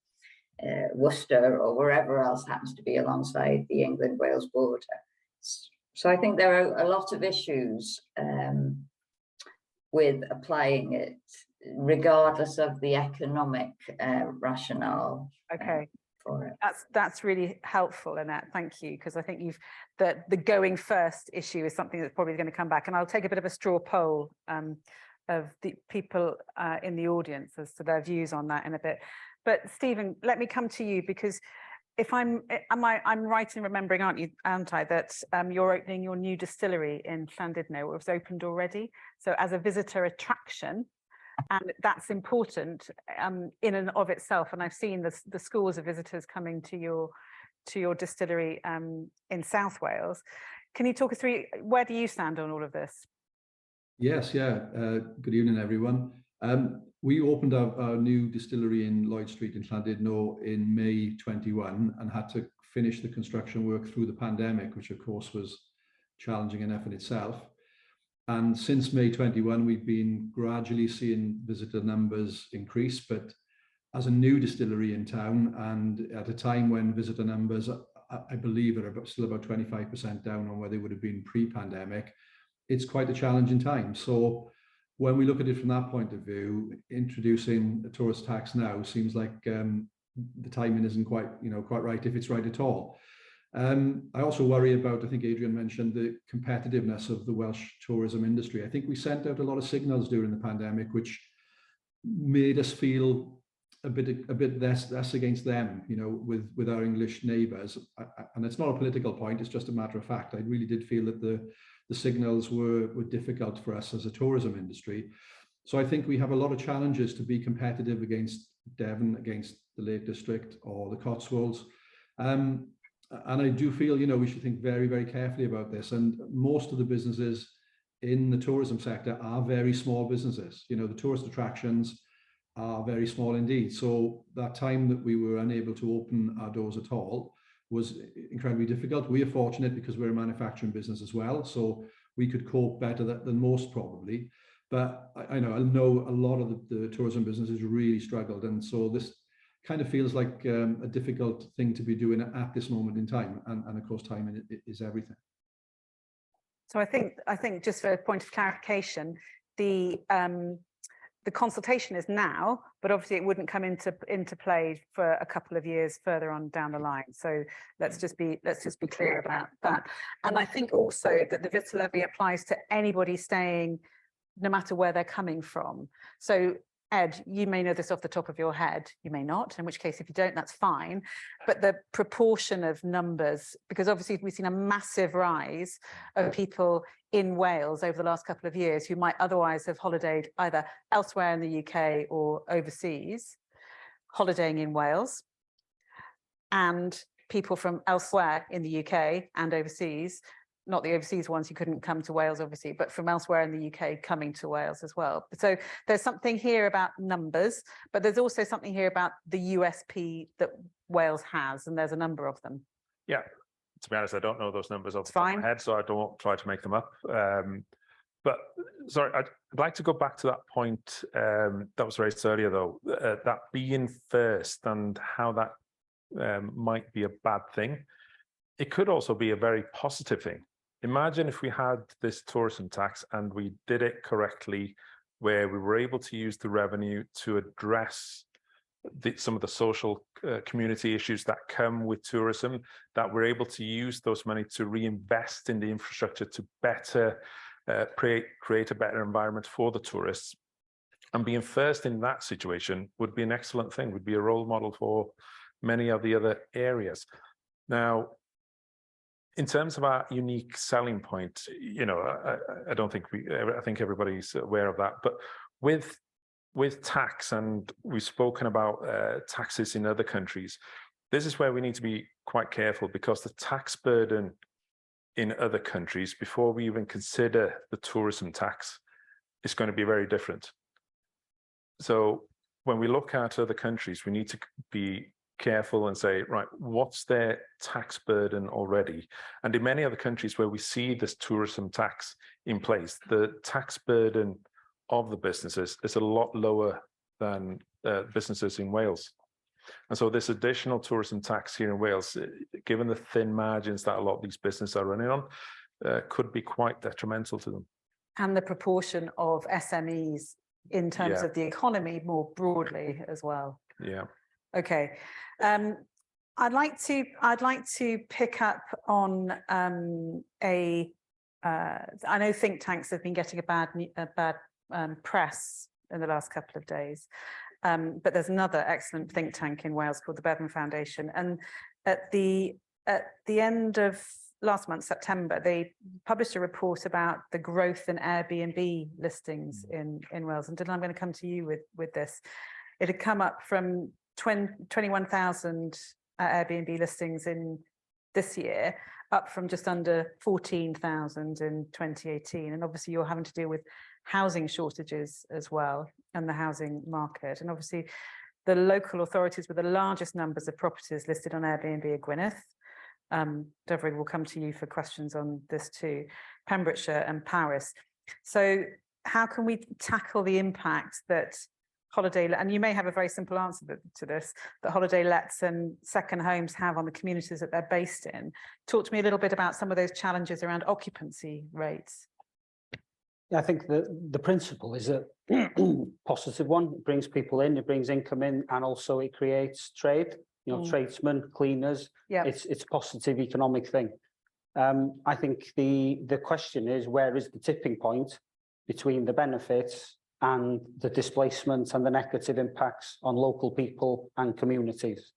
Worcester or wherever else happens to be alongside the England-Wales border. So I think there are a lot of issues with applying it, regardless of the economic rationale. Okay. For it. That's really helpful, Annette. Thank you, because I think the going first issue is something that's probably going to come back, and I'll take a bit of a straw poll of the people in the audience as to their views on that in a bit. But Stephen, let me come to you, because if I'm right in remembering, aren't I, that you're opening your new distillery in Llandudno. It was opened already, so as a visitor attraction. And that's important in and of itself. And I've seen the scores of visitors coming to your distillery in South Wales. Can you talk us through, where do you stand on all of this? Yes, yeah. Good evening, everyone. We opened our new distillery in Lloyd Street in Llandudno in May 21 and had to finish the construction work through the pandemic, which of course was challenging enough in itself. And since May 21, we've been gradually seeing visitor numbers increase, but as a new distillery in town, and at a time when visitor numbers, I believe, are still about 25% down on where they would have been pre-pandemic, it's quite a challenging time. So when we look at it from that point of view, introducing a tourist tax now seems like the timing isn't quite right, if it's right at all. I also worry about, I think Adrian mentioned, the competitiveness of the Welsh tourism industry. I think we sent out a lot of signals during the pandemic, which made us feel a bit less against them, with our English neighbours. And it's not a political point, it's just a matter of fact. I really did feel that the signals were difficult for us as a tourism industry. So I think we have a lot of challenges to be competitive against Devon, against the Lake District or the Cotswolds. And I do feel, we should think very, very carefully about this. And most of the businesses in the tourism sector are very small businesses. The tourist attractions are very small indeed. So that time that we were unable to open our doors at all was incredibly difficult. We are fortunate because we're a manufacturing business as well, so we could cope better than most probably. But I know a lot of the tourism businesses really struggled, and so this kind of feels like a difficult thing to be doing at this moment in time, and of course timing is everything. So I think just for a point of clarification, the consultation is now, but obviously it wouldn't come into play for a couple of years further on down the line. So let's just be clear about that. And I think also that the visitor levy applies to anybody staying, no matter where they're coming from. So Ed, you may know this off the top of your head, you may not, in which case if you don't, that's fine. But the proportion of numbers, because obviously we've seen a massive rise of people in Wales over the last couple of years who might otherwise have holidayed either elsewhere in the UK or overseas, holidaying in Wales, and people from elsewhere in the UK and overseas, not the overseas ones who couldn't come to Wales, obviously, but from elsewhere in the UK coming to Wales as well. So there's something here about numbers, but there's also something here about the USP that Wales has, and there's a number of them. Yeah, to be honest, I don't know those numbers off the top of my head, so I don't try to make them up. But sorry, I'd like to go back to that point that was raised earlier, though, that being first and how that might be a bad thing. It could also be a very positive thing. Imagine if we had this tourism tax and we did it correctly, where we were able to use the revenue to address some of the social community issues that come with tourism, that we're able to use those money to reinvest in the infrastructure to better create a better environment for the tourists. And being first in that situation would be an excellent thing, would be a role model for many of the other areas. Now, in terms of our unique selling point, you know, I don't think I think everybody's aware of that, but with tax, and we've spoken about taxes in other countries, this is where we need to be quite careful, because the tax burden in other countries, before we even consider the tourism tax, is going to be very different. So when we look at other countries, we need to be careful and say, right, what's their tax burden already? And in many other countries where we see this tourism tax in place, the tax burden of the businesses is a lot lower than businesses in Wales. And so this additional tourism tax here in Wales, given the thin margins that a lot of these businesses are running on, could be quite detrimental to them. And the proportion of SMEs in terms of the economy more broadly as well. Yeah. Okay. I'd like to pick up on I know think tanks have been getting a bad press in the last couple of days, but there's another excellent think tank in Wales called the Bevan Foundation, and at the end of last month, September, they published a report about the growth in Airbnb listings in Wales. And Dylan, I'm going to come to you with this. It had come up from 21,000 Airbnb listings in this year, up from just under 14,000 in 2018. And obviously you're having to deal with housing shortages as well, and the housing market. And obviously the local authorities with the largest numbers of properties listed on Airbnb are Gwynedd. Dyfrig, will come to you for questions on this too, Pembrokeshire and Paris. So how can we tackle the impact that holiday, and you may have a very simple answer to this, that holiday lets and second homes have on the communities that they're based in? Talk to me a little bit about some of those challenges around occupancy rates. Yeah, I think the principle is a positive one. It brings people in, it brings income in, and also it creates trade. You know, tradesmen, cleaners. Yeah, it's a positive economic thing. I think the question is, where is the tipping point between the benefits and the displacement and the negative impacts on local people and communities?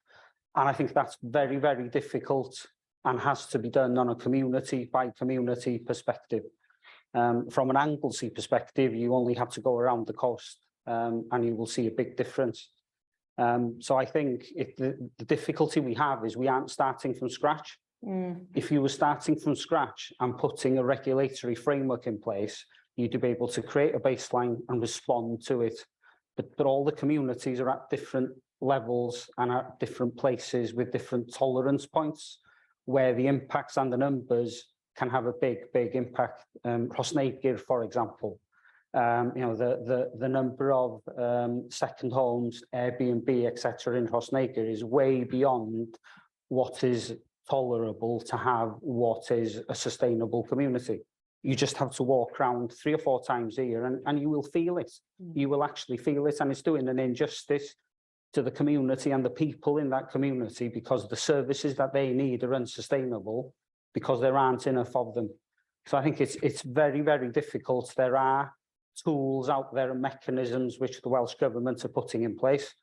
And I think that's very, very difficult and has to be done on a community by community perspective. From an Anglesey perspective, you only have to go around the coast and you will see a big difference. So I think the difficulty we have is we aren't starting from scratch. If you were starting from scratch and putting a regulatory framework in place, you'd be able to create a baseline and respond to it. But all the communities are at different levels and at different places with different tolerance points, where the impacts and the numbers can have a big impact. Rhosneigr, for example. You know, the number of second homes, Airbnb, etc. in Rhosneigr is way beyond what is tolerable to have what is a sustainable community. You just have to walk around 3 or 4 times a year and you will feel it. You will actually feel it, and it's doing an injustice to the community and the people in that community, because the services that they need are unsustainable because there aren't enough of them. So I think it's very, very difficult. There are tools out there and mechanisms which the Welsh Government are putting in place.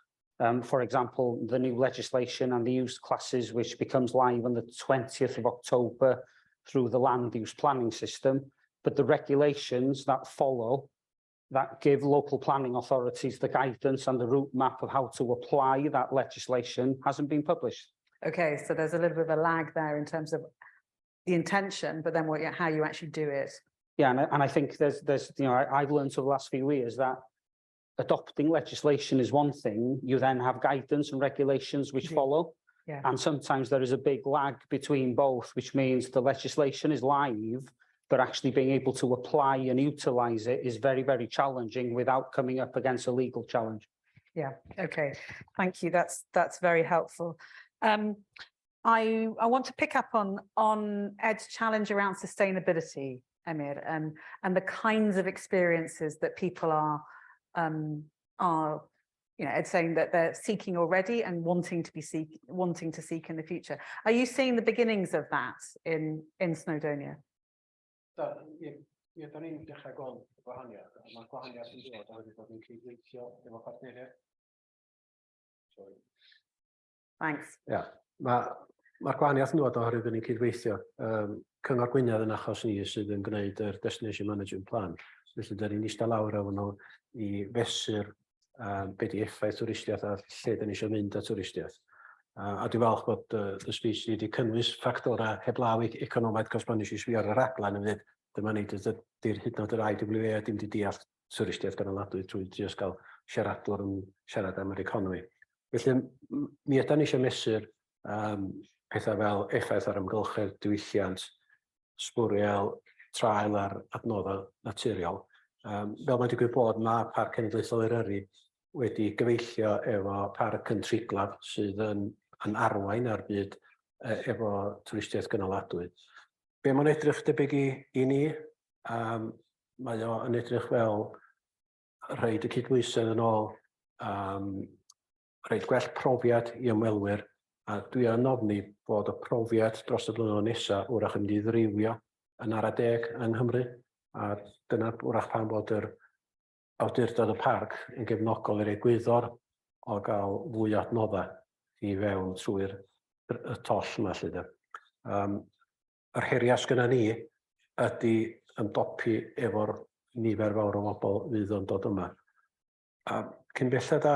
For example, the new legislation and the use classes, which becomes live on the 20th of October through the land use planning system. But the regulations that follow, that give local planning authorities the guidance and the route map of how to apply that legislation, hasn't been published. Okay, so there's a little bit of a lag there in terms of the intention, but then how you actually do it. Yeah, and I think there's you know, I've learned over the last few years that adopting legislation is one thing. You then have guidance and regulations which follow. Yeah. And sometimes there is a big lag between both, which means the legislation is live, but actually being able to apply and utilize it is very, very challenging without coming up against a legal challenge. Yeah, okay, thank you. That's very helpful. I want to pick up on Ed's challenge around sustainability, Emyr, and the kinds of experiences that people are, you know, Ed's saying that they're seeking already and wanting to seek in the future. Are you seeing the beginnings of that in Snowdonia? Ie, da ni'n dechrau gweld y gwahaniaeth. Mae'r gwahaniaeth yn dod oherwydd bod ni'n cydweithio efo partneriaeth. Thanks. Ie, mae'r gwahaniaeth yn dod oherwydd bod ni'n cydweithio. Cyngor Gwynedd yn achos ni sydd yn gwneud yr Destination Management Plan. Felly, da ni'n eistedd lawr efo nhw i fesur be di effaith twristiaeth a lle da ni eisiau mynd â twristiaeth. A dwi'n falch bod y speech wedi cynnwys ffactora heblaw economaidd, cos pan eisiau sbio ar y raglen yn fydd, dyma ni, dy'r hyd yn oed yr IWA dim di deall twristiaeth gynaladwy trwy just gael siaradwr yn siarad am yr economi. Felly, mi ydyn ni eisiau mesur pethau fel effaith ar ymgylchedd, diwylliant, sbwriel, trael ar adnoddau naturiol. Fel mae'n digwydd bod, mae Parc Cenedlaethol Eryri wedi gyfeillio efo parc yn Triglaf sydd yn arwain ar byd efo twristiaeth gynaladwy. Be mae'n edrych debyg i ni, mae o'n edrych fel rhaid y cydbwysedd yn ôl, rhaid gwell profiad i ymwelwyr, a dwi yn ofni bod y profiad dros y blynyddoedd nesaf wrach yn mynd i ddrywio yn ara deg yng Nghymru, a dyna wrach pan bod yr awdurdod y parc yn gefnogol i'r egwyddor o gael fwy o adnoddau i fewn trwy'r toll yma lly. Yr heriau sgynna ni ydy ymdopi efo'r nifer fawr o bobl fydd yn dod yma. Cyn belled a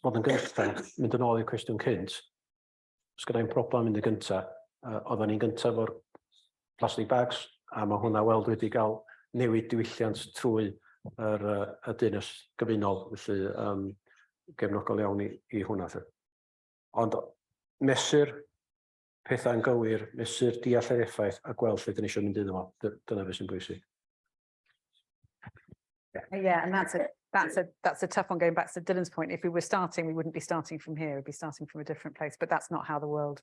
bod yn gyntaf, mynd yn ôl i'r cwestiwn cynt, sgynna i'n problem mynd yn gyntaf, oedden ni'n gyntaf o'r plastic bags, a mae hwnna weld wedi cael newid diwylliant trwy y dynys gyfunol, felly gefnogol iawn i hwnna. Ond mesur pethau'n gywir, mesur deall yr effaith a gweld lle dyn ni eisiau mynd iddo fo, dyna beth sy'n bwysig. Yeah, and that's a tough one, going back to Dylan's point. If we were starting, we wouldn't be starting from here, we'd be starting from a different place, but that's not how the world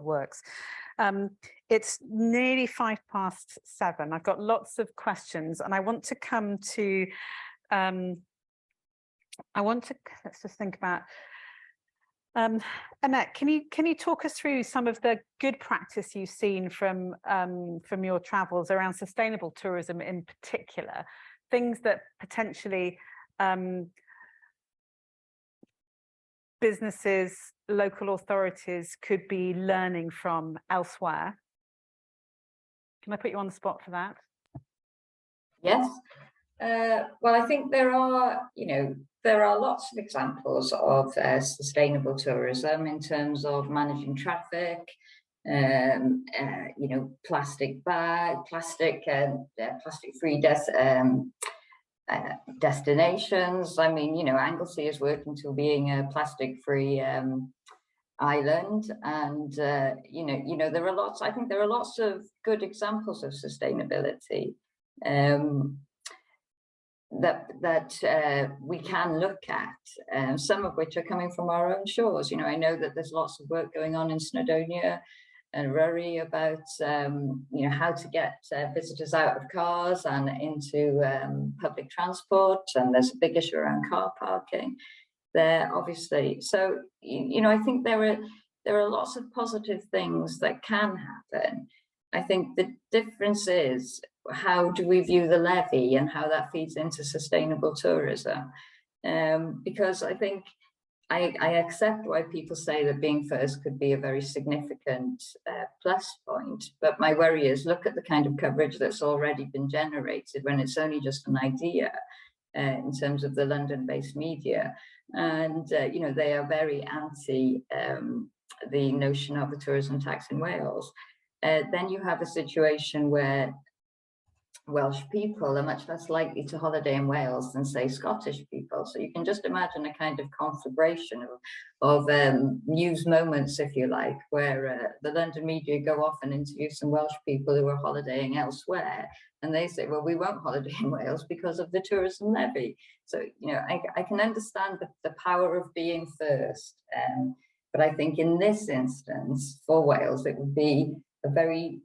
works. It's nearly 7:05. I've got lots of questions and I want to come to, let's just think about, Annette, can you talk us through some of the good practice you've seen from your travels around sustainable tourism in particular, things that potentially businesses, local authorities could be learning from elsewhere? Can I put you on the spot for that? Yes. Well, I think there are lots of examples of sustainable tourism in terms of managing traffic, plastic bag, plastic-free destinations. I mean, Anglesey is working to being a plastic-free island, and there are lots. I think there are lots of good examples of sustainability that we can look at, some of which are coming from our own shores. I know that there's lots of work going on in Snowdonia and Rhoi about how to get visitors out of cars and into public transport, and there's a big issue around car parking there, obviously. So I think there are lots of positive things that can happen. I think the difference is, how do we view the levy and how that feeds into sustainable tourism? Because I think I accept why people say that being first could be a very significant plus point, but my worry is, look at the kind of coverage that's already been generated when it's only just an idea in terms of the London-based media, and they are very anti the notion of a tourism tax in Wales. Then you have a situation where Welsh people are much less likely to holiday in Wales than, say, Scottish people. So you can just imagine a kind of conflagration of news moments, if you like, where the London media go off and interview some Welsh people who are holidaying elsewhere, and they say, well, we won't holiday in Wales because of the tourism levy. So, I can understand the power of being first, but I think in this instance, for Wales, it would be a very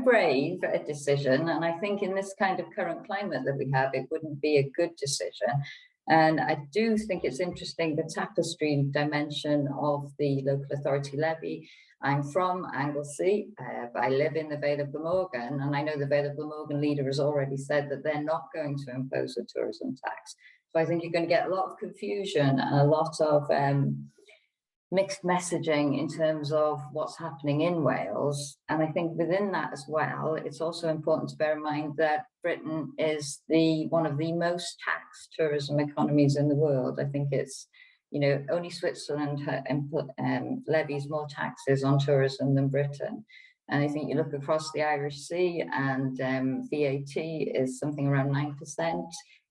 brave decision, and I think in this kind of current climate that we have, it wouldn't be a good decision. And I do think it's interesting, the tapestry dimension of the local authority levy. I'm from Anglesey, but I live in the Vale of Glamorgan, and I know the Vale of Glamorgan leader has already said that they're not going to impose a tourism tax. So I think you're going to get a lot of confusion and a lot of mixed messaging in terms of what's happening in Wales. And I think within that as well, it's also important to bear in mind that Britain is one of the most taxed tourism economies in the world. I think it's, you know, only Switzerland levies more taxes on tourism than Britain. And I think you look across the Irish Sea and VAT is something around 9%.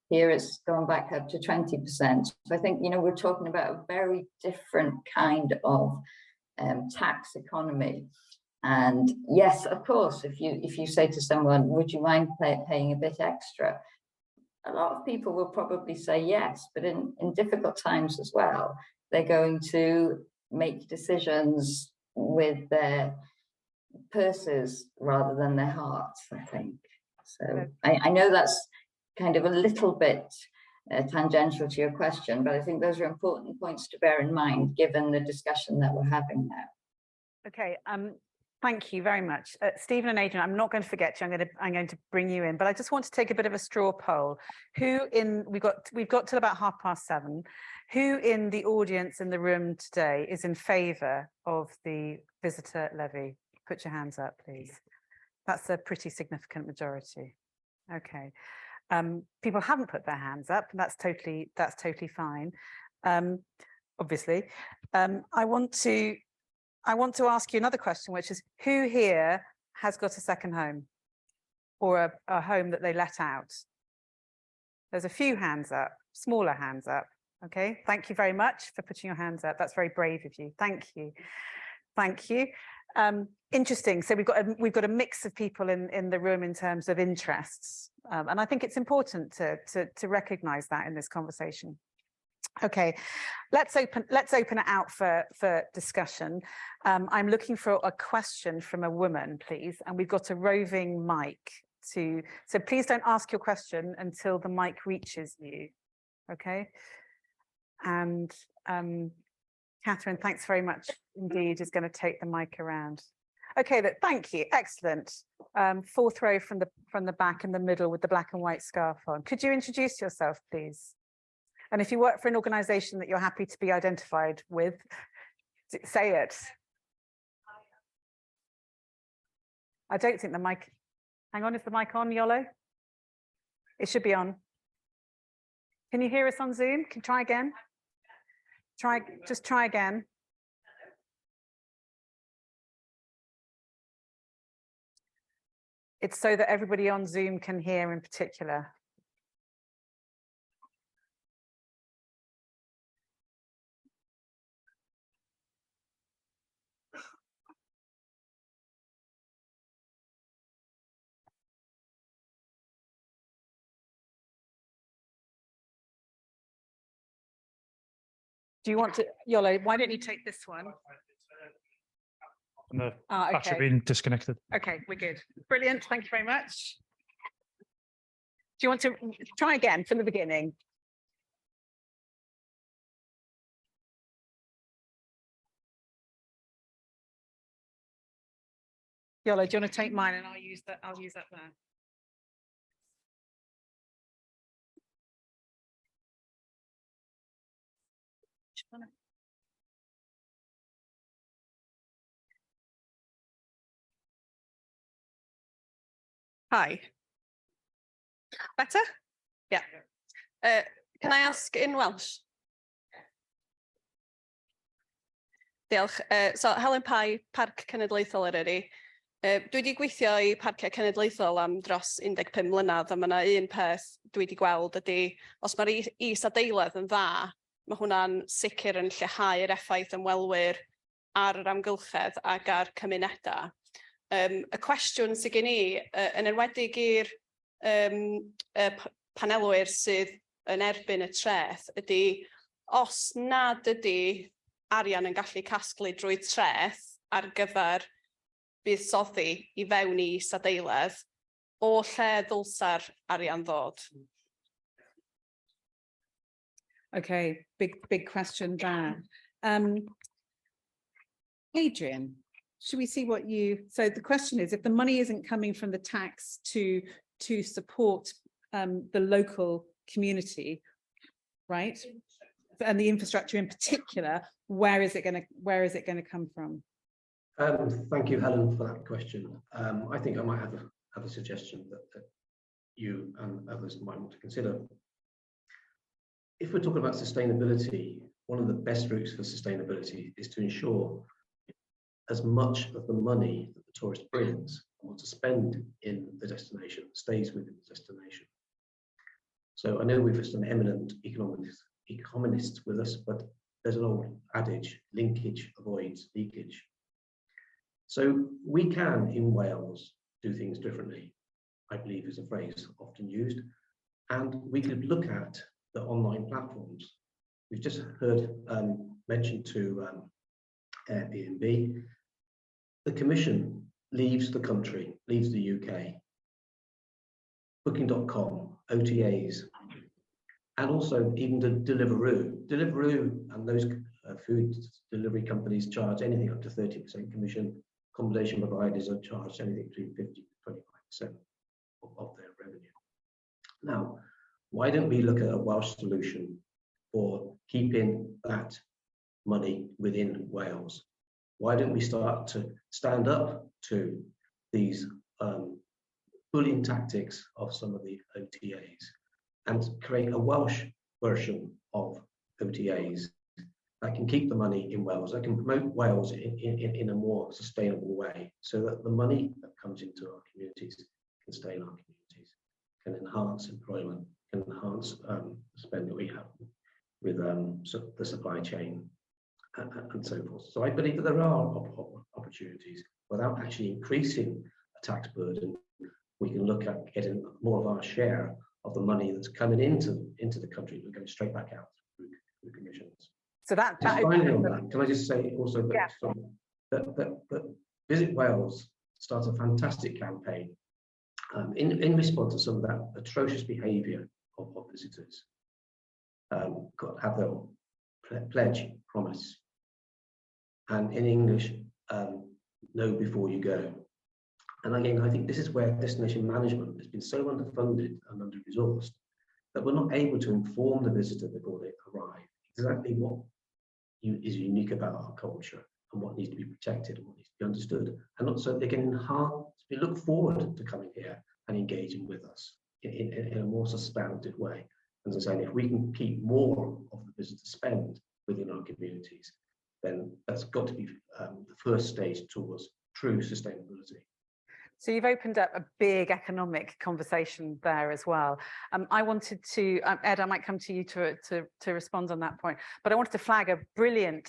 Here it's gone back up to 20%. So I think, you know, we're talking about a very different kind of tax economy. And yes, of course, if you say to someone, would you mind paying a bit extra? A lot of people will probably say yes, but in difficult times as well, they're going to make decisions with their purses rather than their hearts, I think. So I know that's kind of a little bit tangential to your question, but I think those are important points to bear in mind given the discussion that we're having now. Okay, thank you very much. Stephen and Adrian, I'm not going to forget you. I'm going to bring you in, but I just want to take a bit of a straw poll. We've got till about 7:30. Who in the audience in the room today is in favour of the visitor levy? Put your hands up, please. That's a pretty significant majority. Okay. People haven't put their hands up, and that's totally fine. Obviously, I want to ask you another question, which is, who here has got a second home or a home that they let out? There's a few hands up, smaller hands up. Okay, thank you very much for putting your hands up. That's very brave of you. Thank you. Thank you. Interesting. So we've got a mix of people in the room in terms of interests, and I think it's important to recognise that in this conversation. Okay, let's open it out for discussion. I'm looking for a question from a woman, please, and we've got a roving mic so please don't ask your question until the mic reaches you. Okay, and Catherine, thanks very much indeed, is going to take the mic around. Okay, thank you, excellent. Fourth row from the back in the middle with the black and white scarf on. Could you introduce yourself, please? And if you work for an organisation that you're happy to be identified with, say it. I don't think the mic, hang on, is the mic on, Yolo? It should be on. Can you hear us on Zoom? Can you try again? Just try again. It's so that everybody on Zoom can hear in particular. Do you want to, Yolo, why don't you take this one? No, okay. actually being disconnected. Okay, we're good. Brilliant, thank you very much. Do you want to try again from the beginning? Yolo, do you want to take mine and I'll use that there. Hi. Better? Yeah. Can I ask in Welsh? Diolch. So Helen Pye, Parc Cenedlaethol Eryri. Dwi wedi gweithio i parciau cenedlaethol am dros 15 mlynedd, a mae yna un peth dwi wedi gweld ydy, os mae'r is-adeiledd yn dda, mae hwnna'n sicr yn lleihau'r effaith ymwelwyr ar yr amgylchedd ac ar cymunedau. Y cwestiwn sydd gen i, yn enwedig i'r panelwyr sydd yn erbyn y treth, ydy os nad ydy arian yn gallu casglu drwy treth ar gyfer buddsoddi i fewn i is-adeiledd, o lle ddylsa'r arian ddod? Okay, big question there. Adrian, should we see what you, so the question is, if the money isn't coming from the tax to support the local community, right? And the infrastructure in particular, where is it going to come from? Thank you, Helen, for that question. I think I might have a suggestion that you and others might want to consider. If we're talking about sustainability, one of the best routes for sustainability is to ensure as much of the money that the tourist brings and wants to spend in the destination stays within the destination. So I know we've got some eminent economists with us, but there's an old adage, linkage avoids leakage. So we can, in Wales, do things differently, I believe is a phrase often used. And we could look at the online platforms. We've just heard mentioned to Airbnb. The Commission leaves the country, leaves the UK. Booking.com, OTAs, and also even the Deliveroo and those food delivery companies charge anything up to 30% commission. Accommodation providers are charged anything between 50 to 25% of their revenue. Now, why don't we look at a Welsh solution for keeping that money within Wales? Why don't we start to stand up to these bullying tactics of some of the OTAs and create a Welsh version of OTAs that can keep the money in Wales, that can promote Wales in a more sustainable way, so that the money that comes into our communities can stay in our communities, can enhance employment, can enhance the spend that we have with the supply chain and so forth. So I believe that there are opportunities without actually increasing a tax burden. We can look at getting more of our share of the money that's coming into the country, we're going straight back out through commissions. So that finally on that, can I just say also that, yeah. that Visit Wales starts a fantastic campaign in response to some of that atrocious behaviour of visitors. Have their pledge, promise, and in English, know before you go. And again, I think this is where destination management has been so underfunded and under-resourced that we're not able to inform the visitor before they arrive exactly what is unique about our culture and what needs to be protected and what needs to be understood. And also they can enhance, we look forward to coming here and engaging with us in a more substantive way. As I say, if we can keep more of the visitor spend within our communities, then that's got to be the first stage towards true sustainability. So you've opened up a big economic conversation there as well. I wanted to, Ed, I might come to you to respond on that point, but I wanted to flag a brilliant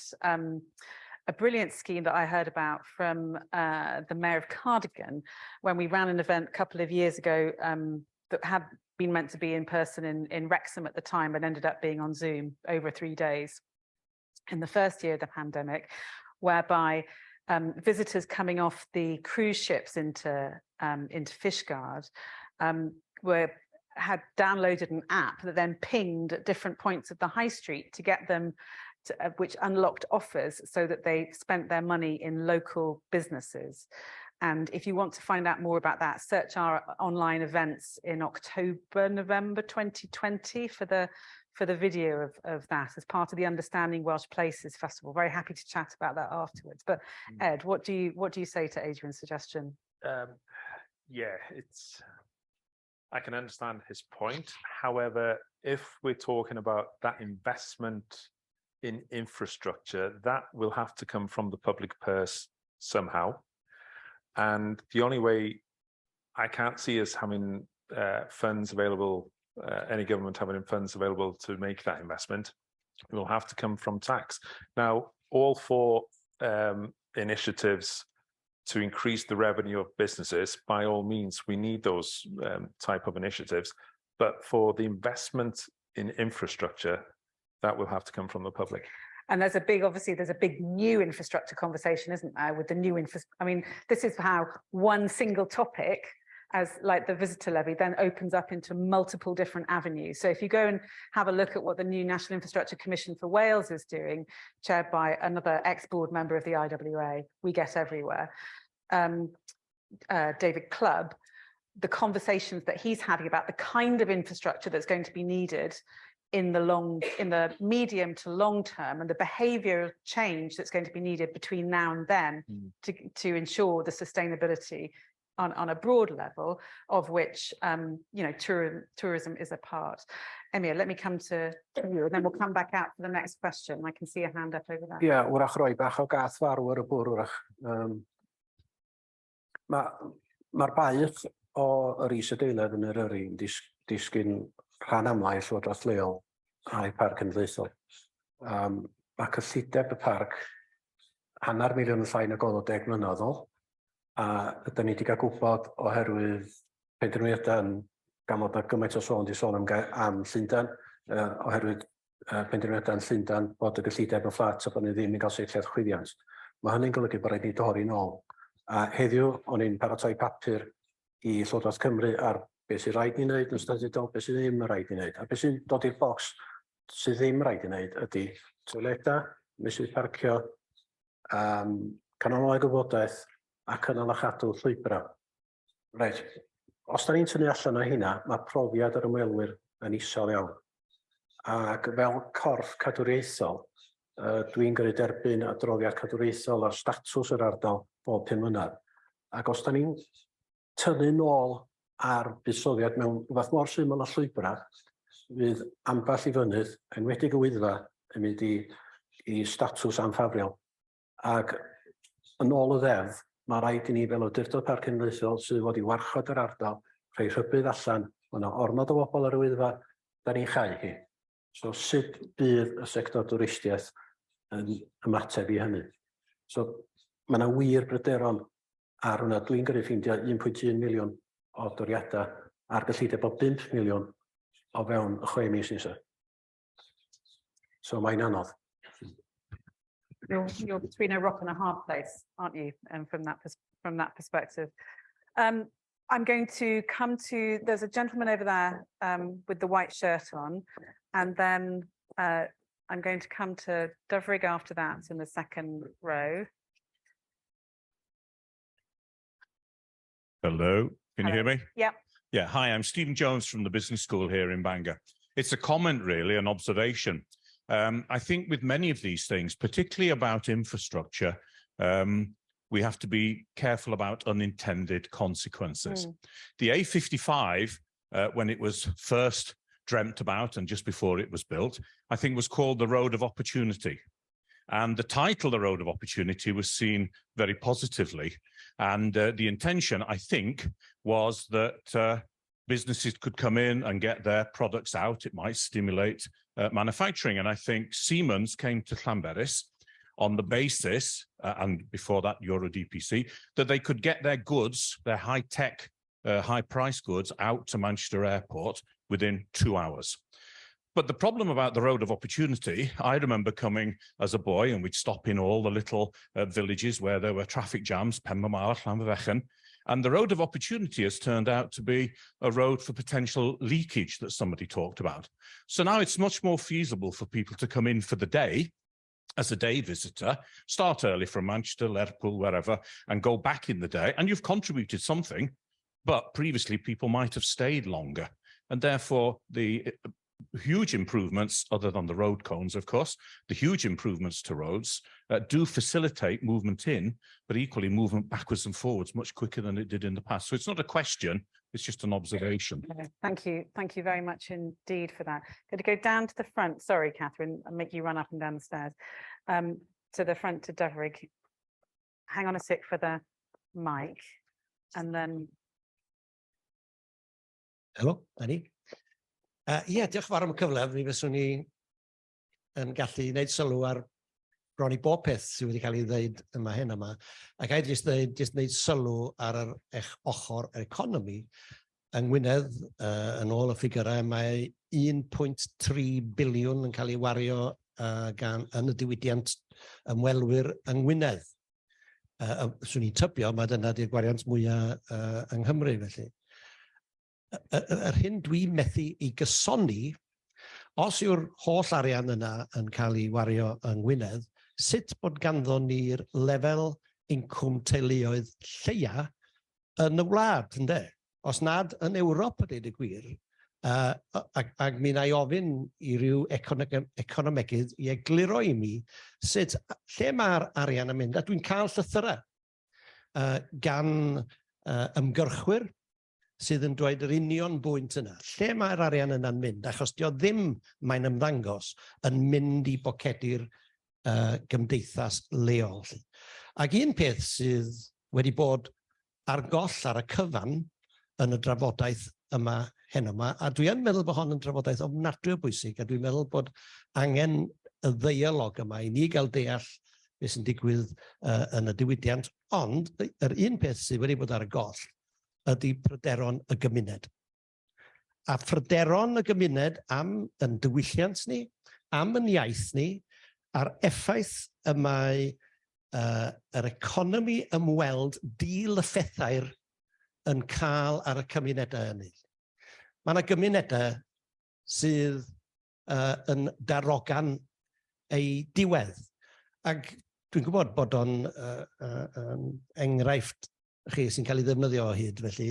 scheme that I heard about from the Mayor of Cardigan when we ran an event a couple of years ago that had been meant to be in person in Wrexham at the time, but ended up being on Zoom over 3 days in the first year of the pandemic, whereby visitors coming off the cruise ships into Fishguard had downloaded an app that then pinged at different points of the high street to get them to, which unlocked offers so that they spent their money in local businesses. And if you want to find out more about that, search our online events in October, November 2020 for the video of that as part of the Understanding Welsh Places Festival. Very happy to chat about that afterwards. But Ed, what do you say to Adrian's suggestion? Yeah, I can understand his point. However, if we're talking about that investment in infrastructure, that will have to come from the public purse somehow. And the only way I can't see us having funds available, any government having funds available to make that investment, it will have to come from tax. Now, all for initiatives to increase the revenue of businesses, by all means, we need those type of initiatives. But for the investment in infrastructure, that will have to come from the public. And there's a big new infrastructure conversation, isn't there, with the new infrastructure. I mean, this is how one single topic as like the visitor levy then opens up into multiple different avenues. So if you go and have a look at what the new National Infrastructure Commission for Wales is doing, chaired by another ex-board member of the IWA, We Get Everywhere, David Clubb, the conversations that he's having about the kind of infrastructure that's going to be needed in the medium to long term, and the behavioural change that's going to be needed between now and then to ensure the sustainability on a broad level, of which tourism is a part. Emir, let me come to you, and then we'll come back out for the next question. I can see a hand up over there. Ie, wrach rhoi bach o gath farw ar y bwr wrach. Mae'r baich o yr is-adeilad yn yr yrru'n disgyn rhan amlau Llywodraeth leol a'i parc cenedlaethol. Mae cyllideb y parc £100,000,000 yn llai na gol o 10 mlynedd ôl. A ydyn ni wedi cael gwybod oherwydd penderfyniadau gan fod na gymaint o sôn di sôn am Llundain, oherwydd penderfyniadau yn Llundain bod y gyllideb yn fflat a bod ni ddim yn cael seiliad chwyddiant. Mae hynny'n golygu bod rhaid ni dorri nôl. A heddiw, o'n i'n paratoi papur i Llywodraeth Cymru ar beth sy'n rhaid ni wneud yn statudol, beth sy'n ddim yn rhaid ni wneud. A beth sy'n dod i'r bocs sydd ddim yn rhaid ni wneud ydy toiledau, mesydd parcio, canolau gwybodaeth, a cynnal a chadw llwybra. Reit, os da ni'n tynnu allan o hynna, mae profiad yr ymwelwyr yn isel iawn. Ac fel corff cadwriaethol, dwi'n gyrru derbyn adroddiad cadwriaethol ar statws yr ardal bob 5 mlynedd. Ac os da ni'n tynnu nôl ar buddsoddiad mewn rhywbeth mor syml a llwybra, fydd ambell i fynydd, enwedig y Wyddfa, yn mynd i statws anffafriol. Ac yn ôl y ddeddf, mae rhaid i ni fel awdurdod parc cenedlaethol sydd wedi warchod yr ardal, rhoi rhybudd allan, mae yna ormod o bobl ar y Wyddfa, da ni'n chau hi. So sut bydd y sector twristiaeth yn ymateb i hynny? So mae yna wir bryderon ar hwnna. Dwi'n gyrru ffeindio 1.1 miliwn o doriadau ar gyllideb o 5 miliwn o fewn y 6 mis nesaf. So mae'n anodd. You're between a rock and a hard place, aren't you? And from that perspective, I'm going to come to. There's a gentleman over there with the white shirt on, and then I'm going to come to Dyfrig after that in the second row. Hello, can you hear me? Yeah. Yeah. Hi, I'm Stephen Jones from the Business School here in Bangor. It's a comment, really, an observation. I think with many of these things, particularly about infrastructure, we have to be careful about unintended consequences. The A55, when it was first dreamt about and just before it was built, I think was called the Road of Opportunity. And the title, the Road of Opportunity, was seen very positively. And the intention, I think, was that businesses could come in and get their products out. It might stimulate manufacturing. And I think Siemens came to Llanberis on the basis, and before that Euro DPC, that they could get their goods, their high-tech, high-price goods out to Manchester Airport within 2 hours. But the problem about the Road of Opportunity, I remember coming as a boy, and we'd stop in all the little villages where there were traffic jams, Penmamar, Llanfyfechan, and the Road of Opportunity has turned out to be a road for potential leakage that somebody talked about. So now it's much more feasible for people to come in for the day, as a day visitor, start early from Manchester, Lerpool, wherever, and go back in the day, and you've contributed something, but previously people might have stayed longer. And therefore, the huge improvements, other than the road cones, of course, the huge improvements to roads do facilitate movement in, but equally movement backwards and forwards much quicker than it did in the past. So it's not a question, it's just an observation. Okay, thank you. Thank you very much indeed for that. Going to go down to the front. Sorry, Catherine, I'll make you run up and down the stairs. To the front to Dyfrig. Hang on a sec for the mic. And then... Helo, Annie. Ie, diolch yn fawr am y cyfle. Mi fyswn ni yn gallu gwneud sylw ar bron i bob peth sydd wedi cael ei ddweud yma hyn yma. Ac a'i jyst gwneud sylw ar yr eich ochr yr economi. Yng Ngwynedd, yn ôl y ffigurau, mae 1.3 biliwn yn cael ei wario yn y diwydiant ymwelwyr yng Ngwynedd. Swn i'n tybio, mae dyna di'r gwariant mwyaf yng Nghymru, felly. yr hyn dwi'n methu i gysoni, os yw'r holl arian yna yn cael ei wario yng Ngwynedd, sut bod ganddo ni'r lefel incwm teuluoedd lleia yn y wlad, ynde? Os nad yn Ewrop a dweud y gwir, ac mi na i ofyn i ryw economegydd i egluro i mi sut, lle mae'r arian yn mynd, a dwi'n cael llythyrau gan ymgyrchwyr sydd yn dweud yr union bwynt yna. Lle mae'r arian yna'n mynd? Achos dio ddim, mae'n ymddangos, yn mynd i bocedi'r gymdeithas leol. Ac un peth sydd wedi bod ar goll ar y cyfan yn y drafodaeth yma heno yma, a dwi yn meddwl bod hon yn drafodaeth ofnadwy o bwysig, a dwi'n meddwl bod angen y ddeialog yma i ni gael deall beth sy'n digwydd yn y diwydiant, ond yr un peth sydd wedi bod ar y goll ydy pryderon y gymuned. A pryderon y gymuned am yn diwylliant ni, am yn iaith ni, a'r effaith y mae yr economi ymweld dilyffethair yn cael ar y cymunedau hynny. Mae yna gymunedau sydd yn darogan ei diwedd. Ac dwi'n gwybod bod o'n enghraifft chi sy'n cael ei ddefnyddio o hyd, felly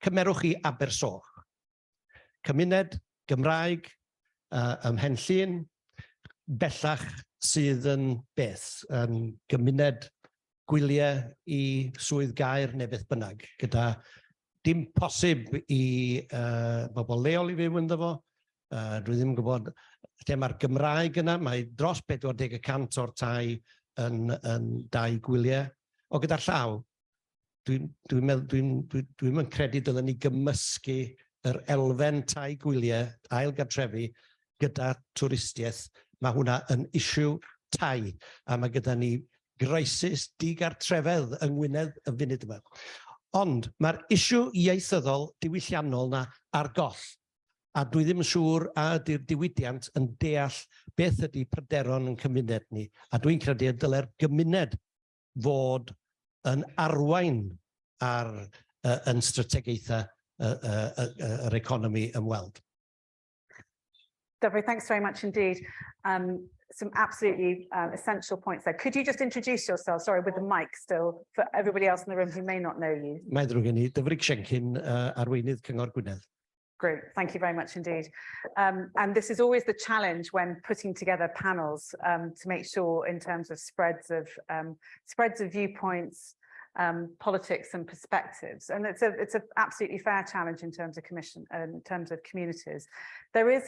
cymerwch chi Abersoch. Cymuned Gymraeg ym Mhenllyn, bellach sydd yn beth, gymuned gwyliau i swydd gair neu beth bynnag, gyda dim posib i bobl leol i fyw ynddo fo. Dwi ddim yn gwybod lle mae'r Gymraeg yna, mae dros 40% o'r tai yn dau gwyliau. O gyda'r llaw, dwi'n yn credu dylen ni gymysgu yr elfen tai gwyliau, ailgartrefi, gyda twristiaeth. Mae hwnna yn issue tai, a mae gyda ni groesus digartrefedd yng Ngwynedd y funud yma. Ond mae'r issue ieithyddol diwylliannol na ar goll, a dwi ddim yn siŵr a ydy'r diwydiant yn deall beth ydy pryderon yn cymuned ni, a dwi'n credu y dyle'r gymuned fod yn arwain ar yn strategaethau yr economi ymweld. Deborah, thanks very much indeed. Some absolutely essential points there. Could you just introduce yourself, sorry, with the mic still, for everybody else in the room who may not know you? Mae ddrwg gen i, Dyfrig Siencyn, arweinydd Cyngor Gwynedd. Great, thank you very much indeed. And this is always the challenge when putting together panels to make sure in terms of spreads of viewpoints, politics and perspectives, and it's an absolutely fair challenge in terms of in terms of communities. There is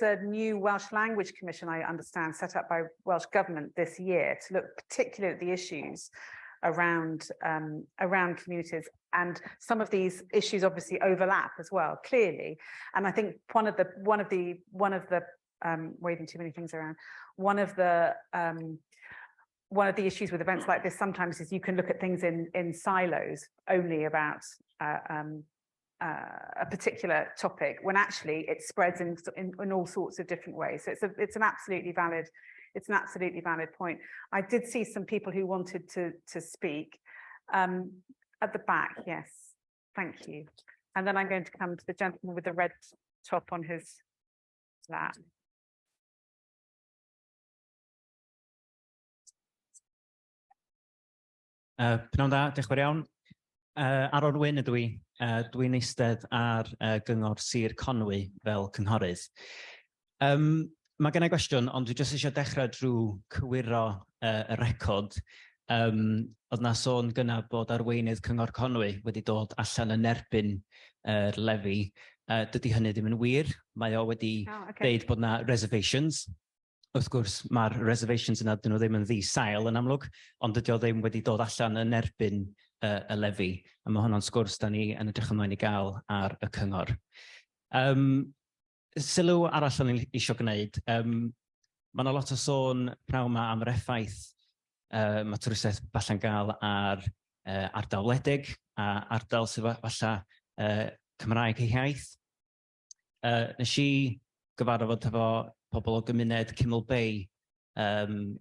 a new Welsh language commission, I understand, set up by Welsh Government this year to look particularly at the issues around communities, and some of these issues obviously overlap as well, clearly. And I think one of the waving too many things around. One of the issues with events like this sometimes is you can look at things in silos only about a particular topic, when actually it spreads in all sorts of different ways. So it's an absolutely valid point. I did see some people who wanted to speak at the back. Yes, thank you. And then I'm going to come to the gentleman with the red top on his lap. Pnawn da, diolch yn fawr iawn. Aron Wyn ydw i. Dwi'n eistedd ar gyngor Sir Conwy fel cynghorydd. Mae gen i gwestiwn, ond dwi jyst eisiau dechrau drwy cywiro y record. Oedd na sôn gyna bod arweinydd cyngor Conwy wedi dod allan yn erbyn yr levy. Dydy hynny ddim yn wir. Mae o wedi deud bod na reservations. Wrth gwrs, mae'r reservations yna dyn nhw ddim yn ddi-sail yn amlwg, ond dydy o ddim wedi dod allan yn erbyn y levy. A mae hwnna'n sgwrs da ni yn edrych ymlaen i gael ar y cyngor. Sylw arall o'n i eisiau gwneud. Mae yna lot o sôn praw yma am yr effaith mae twristiaeth falle'n gael ar ardal wledig a ardal sydd falle Cymraeg eu hiaith. Nes i gyfarfod efo pobl o gymuned Cynnal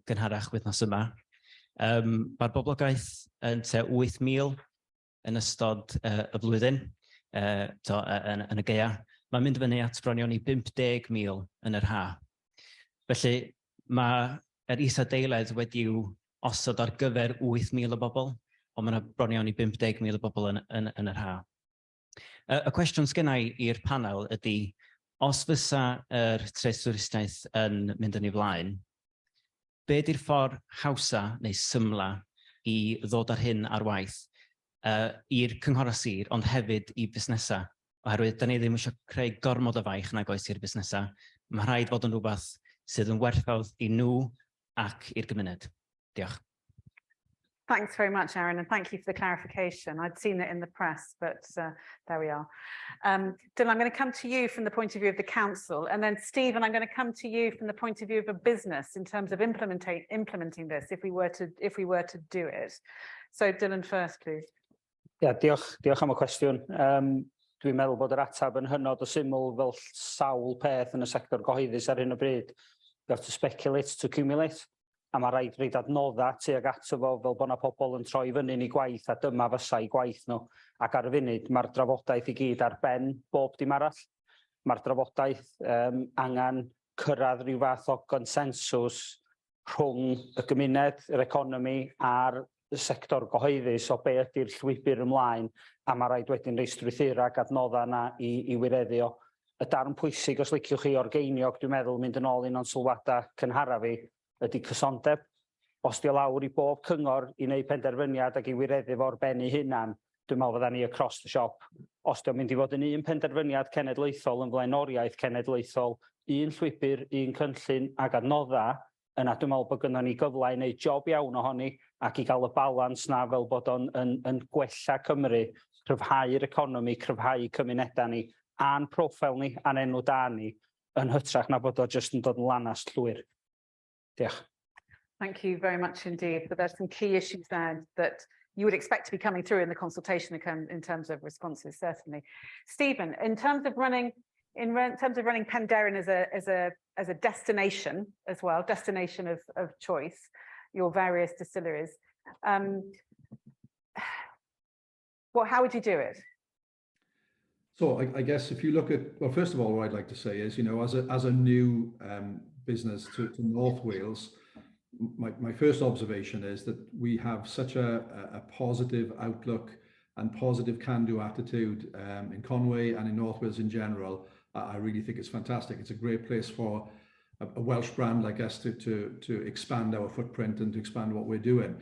gynharach wythnos yma. Mae'r boblogaeth yn te 8,000 yn ystod y flwyddyn. yn y gaea. Mae'n mynd fyny at bron iawn i 50,000 yn yr ha. Felly mae'r is-adeiledd wedi'w osod ar gyfer 8,000 o bobl, ond mae yna bron iawn i 50,000 o bobl yn yr ha. Y cwestiwn sgennau i'r panel ydy, os fysa yr Twristiaeth yn mynd yn ei flaen, be di'r ffordd hawsa neu symla i ddod ar hyn ar waith i'r cynghorau sir, ond hefyd i busnesau? Oherwydd, da ni ddim eisiau creu gormod o faich nag oes i'r busnesau. Mae rhaid fod yn rhywbeth sydd yn werthfawr i nhw ac i'r gymuned. Diolch. Thanks very much, Aaron, and thank you for the clarification. I'd seen it in the press, but there we are. Dylan, I'm going to come to you from the point of view of the council, and then Stephen, I'm going to come to you from the point of view of a business in terms of implementing this, if we were to do it. So, Dylan first, please. Diolch am y cwestiwn. Dwi'n meddwl bod yr atab yn hynod o syml fel sawl peth yn y sector gyhoeddus ar hyn o bryd. You have to speculate to accumulate. A mae rhaid reid adnoddau tuag ato fo fel bod yna pobl yn troi fyny i gwaith a dyma fysa i gwaith nhw. Ac ar y funud, mae'r drafodaeth i gyd ar ben bob dim arall. Mae'r drafodaeth angen cyrraedd rhyw fath o gonsensws rhwng y gymuned, yr economi a'r sector gyhoeddus o be ydy'r llwybr ymlaen, a mae rhaid wedyn rhoi strwythurau ac adnoddau yna i wireddio. Y darn pwysig os liciwch chi o'r geiniog, dwi'n meddwl, mynd yn ôl un o'n sylwadau cynhara fi, ydy cysondeb. Os di o lawr i bob cyngor i wneud penderfyniad ac i wireddu fo'r ben ei hunan, dwi'n meddwl fydda ni across the shop. Os di o'n mynd i fod yn un penderfyniad cenedlaethol yn flaenoriaeth cenedlaethol, un llwybr, un cynllun ac adnodda, yna dwi'n meddwl bod gynnon ni gyfle i wneud job iawn ohoni ac i gael y balans na fel bod o'n gwella Cymru, cryfhau'r economi, cryfhau cymunedau ni, a'n profil ni, a'n enw da ni, yn hytrach na bod o jyst yn dod yn lanast llwyr. Diolch. Thank you very much indeed. But there's some key issues there that you would expect to be coming through in the consultation in terms of responses, certainly. Stephen, in terms of running Penderyn as a destination as well, destination of choice, your various distilleries, how would you do it? So I guess if you look at, well, first of all, what I'd like to say is, you know, as a new business to North Wales, my first observation is that we have such a positive outlook and positive can-do attitude in Conway and in North Wales in general. I really think it's fantastic. It's a great place for a Welsh brand like us to expand our footprint and to expand what we're doing.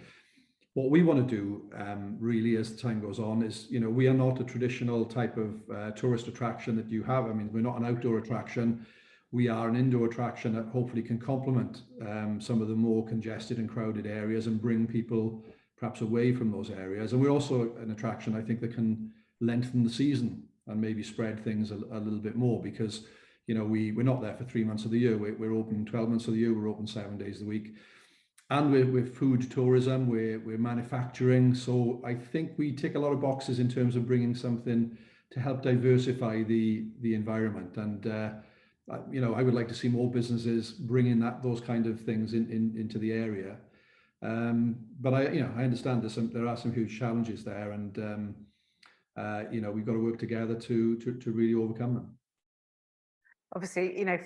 What we want to do really as time goes on is, you know, we are not a traditional type of tourist attraction that you have. I mean, we're not an outdoor attraction. We are an indoor attraction that hopefully can complement some of the more congested and crowded areas and bring people perhaps away from those areas. And we're also an attraction, I think, that can lengthen the season and maybe spread things a little bit more, because, you know, we're not there for 3 months of the year. We're open 12 months of the year. We're open 7 days of the week. And we're food tourism, we're manufacturing. So I think we tick a lot of boxes in terms of bringing something to help diversify the environment. And you know, I would like to see more businesses bringing those kind of things into the area. But I understand there are some huge challenges there, and you know, we've got to work together to really overcome them. Obviously, you know,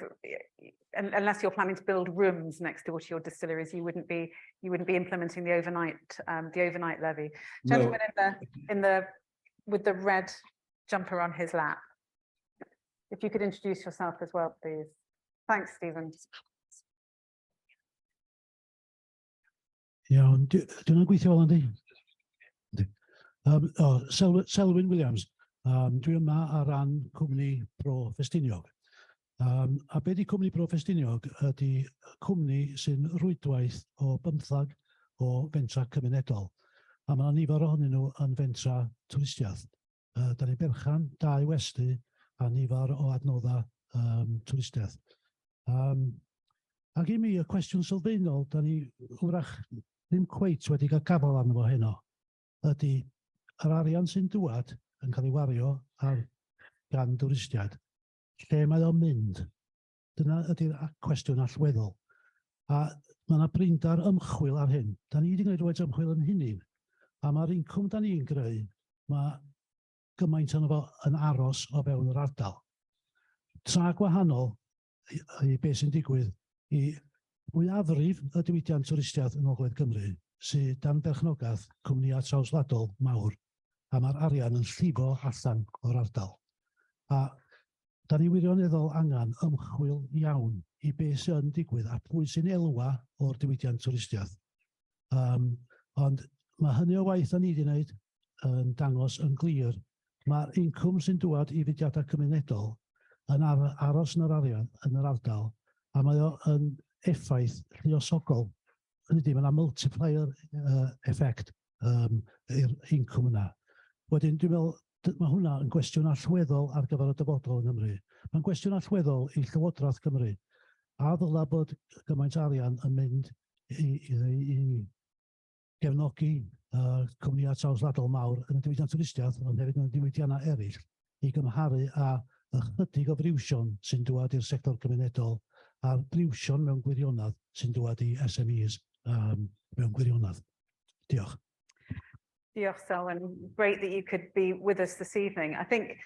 unless you're planning to build rooms next door to your distilleries, you wouldn't be implementing the overnight levy. Gentleman with the red jumper on his lap. If you could introduce yourself as well, please. Thanks, Stephen. Iawn, dwi'n gweithio fel yndi? Selwyn Williams. Dwi yma ar ran cwmni Pro Ffestiniog. A be di cwmni Pro Ffestiniog ydy cwmni sy'n rwydwaith o 15 o fentra cymunedol. A mae nifer ohonyn nhw yn fentra twristiaeth. Da ni berchan 2 westy a nifer o adnoddau twristiaeth. Ac i mi, y cwestiwn sylfaenol, da ni wrach ddim cweit wedi cael gafal arno fo heno, ydy yr arian sy'n dŵad yn cael ei wario gan dwristiaid, lle mae o'n mynd. Dyna ydy'r cwestiwn allweddol. A mae yna brindar ymchwil ar hyn. Da ni wedi gwneud rhaid ymchwil yn hunin. A mae'r incwm da ni'n greu, mae gymaint yn fo yn aros o fewn yr ardal. Tra gwahanol i beth sy'n digwydd i fwyafrif y diwydiant twristiaeth yn Ogledd Cymru sydd dan berchnogaeth cwmnïau trawswladol mawr, a mae'r arian yn llifo allan o'r ardal. A da ni wirioneddol angen ymchwil iawn i beth sy'n digwydd a pwy sy'n elwa o'r diwydiant twristiaeth. Ond mae hynny o waith da ni wedi wneud yn dangos yn glir. Mae'r incwm sy'n dŵad i fudiadau cymunedol yn aros yn yr arian yn yr ardal, a mae o yn effaith lluosogol. Hynny ydy, mae yna multiplier effect i'r incwm yna. Wedyn, dwi'n meddwl, mae hwnna yn gwestiwn allweddol ar gyfer y dyfodol yng Nghymru. Mae'n gwestiwn allweddol i Llywodraeth Cymru. A ddyla bod gymaint arian yn mynd i gefnogi cwmnïau trawswladol mawr yn y diwydiant twristiaeth, ond hefyd yn y diwydiannau eraill, i gymharu â ychydig o friwsion sy'n dŵad i'r sector cymunedol a'r friwsion mewn gwirionadd sy'n dŵad i SMEs mewn gwirionadd. Diolch. Diolch, Selwyn. Great that you could be with us this evening. I think,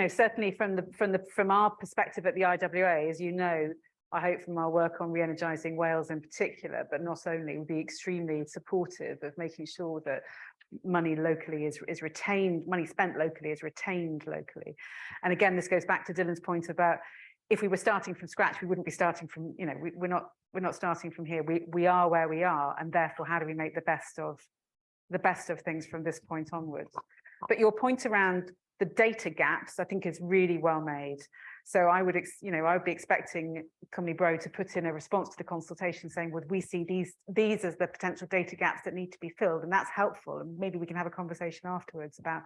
certainly from our perspective at the IWA, as you know, I hope from our work on re-energising Wales in particular, but not only, we'll be extremely supportive of making sure that money locally is retained, money spent locally is retained locally. And again, this goes back to Dylan's point about if we were starting from scratch, we wouldn't be starting from, we're not starting from here. We are where we are, and therefore, how do we make the best of things from this point onwards? But your point around the data gaps, I think, is really well made. So I would be expecting Cymru Bro to put in a response to the consultation saying, would we see these as the potential data gaps that need to be filled? And that's helpful. And maybe we can have a conversation afterwards about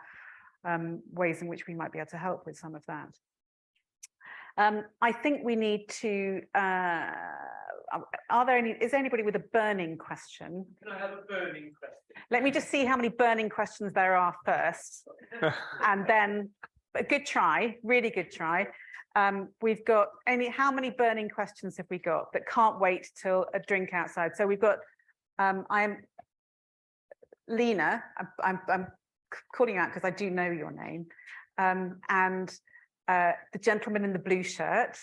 ways in which we might be able to help with some of that. I think we need to, is there anybody with a burning question? Can I have a burning question? Let me just see how many burning questions there are first. And then, a good try, really good try. We've got how many burning questions have we got that can't wait till a drink outside? So we've got, I'm Lena, I'm calling out because I do know your name. And the gentleman in the blue shirt,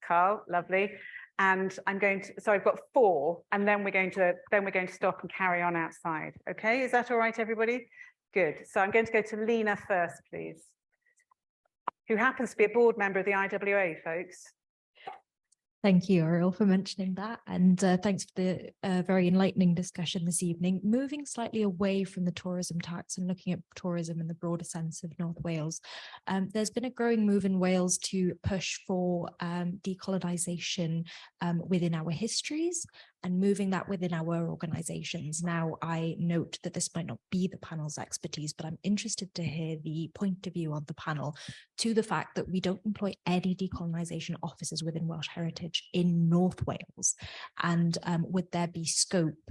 Carl, lovely. And I'm going to, so I've got 4, and then we're going to stop and carry on outside. Okay, is that all right, everybody? Good. So I'm going to go to Lena first, please, who happens to be a board member of the IWA, folks. Thank you, Ariel, for mentioning that, and thanks for the very enlightening discussion this evening. Moving slightly away from the tourism tax and looking at tourism in the broader sense of North Wales, there's been a growing move in Wales to push for decolonisation within our histories and moving that within our organisations. Now, I note that this might not be the panel's expertise, but I'm interested to hear the point of view of the panel to the fact that we don't employ any decolonisation officers within Welsh heritage in North Wales. And would there be scope,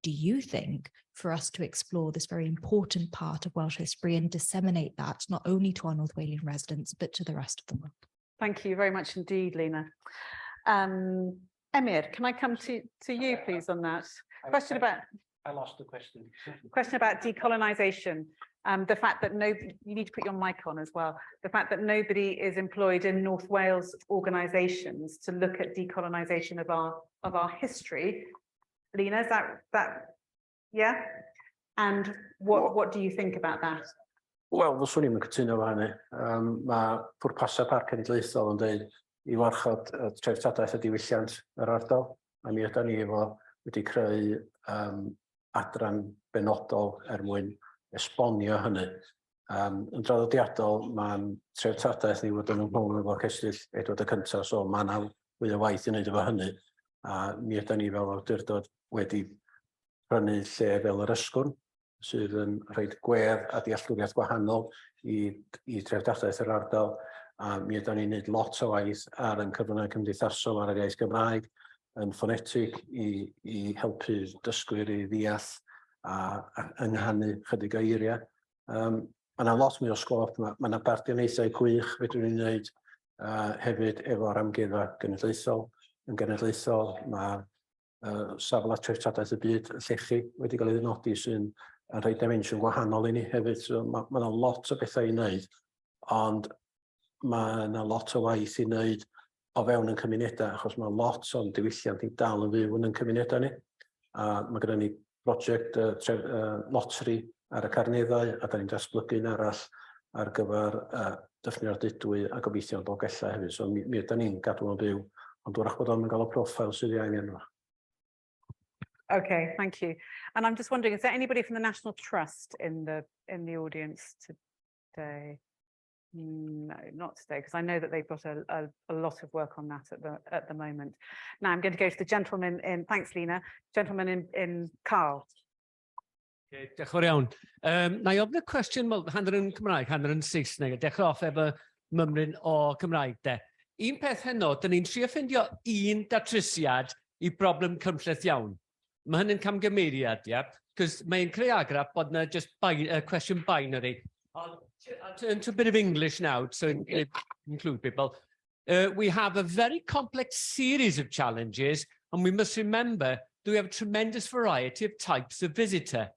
do you think, for us to explore this very important part of Welsh history and disseminate that not only to our North Walian residents, but to the rest of the world? Thank you very much indeed, Lena. Emir, can I come to you, please, on that? Question about... I lost the question. Question about decolonisation. The fact that you need to put your mic on as well. The fact that nobody is employed in North Wales organisations to look at decolonisation of our history. Lena, is that yeah? And what do you think about that? Wel, fyswn i'n cytuno efo hynny. Mae pwrpasau Parc Cenedlaethol yn dweud I warchod treftadaeth y diwylliant yr ardal, a mi ydyn ni wedi creu adran benodol mwyn esbonio hynny. Yn draddodiadol, mae'n treftadaeth ni fod yn ymwneud efo cestyll Edward y cyntaf, so mae yna fwy o waith i wneud efo hynny. A mi ydyn ni fel awdurdod wedi prynu lle fel yr ysgwrn, sydd yn rhoi gwedd a dealltwriaeth gwahanol i treftadaeth yr ardal. A mi ydyn ni'n gwneud lot o waith ar yn cyfryngau cymdeithasol ar yr iaith Gymraeg, yn ffonetig i helpu dysgwyr i ddeall a ynghannu chydig o eiriau. Mae yna lot mwy o sgôp, mae yna barteniaethau gwych fedrwn ni'n gwneud hefyd efo'r amgueddfa genedlaethol. Yn genedlaethol, mae safle treftadaeth y byd llechi wedi cael ei ddynodi sy'n a rhoi dimensiwn gwahanol i ni hefyd. So mae yna lot o bethau i wneud, ond mae yna lot o waith i wneud o fewn yn cymunedau, achos mae lot o'n diwylliant i dal yn fyw yn cymunedau ni. A mae gyda ni brosiect lotri ar y carneddau, a da ni'n datblygu un arall ar gyfer dyffnio'r dydwy a gobeithio'n Dolgellau hefyd. So mi ydyn ni'n gadw o'n byw, ond wrach bod o'n cael y profil sydd i angen yma. Okay, thank you. And I'm just wondering, is there anybody from the National Trust in the audience today? No, not today, because I know that they've got a lot of work on that at the moment. Now I'm going to go to the gentleman in, thanks Lena, gentleman in Carl. Okay, diolch yn fawr iawn. Na i ofyn y cwestiwn, hanner yn Cymraeg, hanner yn Saesneg, a dechrau off efo mymryn o Cymraeg de. Un peth heno, dyn ni'n trio ffindio un datrysiad i broblem cymhleth iawn. Mae hynny'n camgymeriad, ia, cos mae'n creu agraff bod yna just question binary. I'll turn to a bit of English now, so include people. We have a very complex series of challenges, and we must remember that we have a tremendous variety of types of visitor.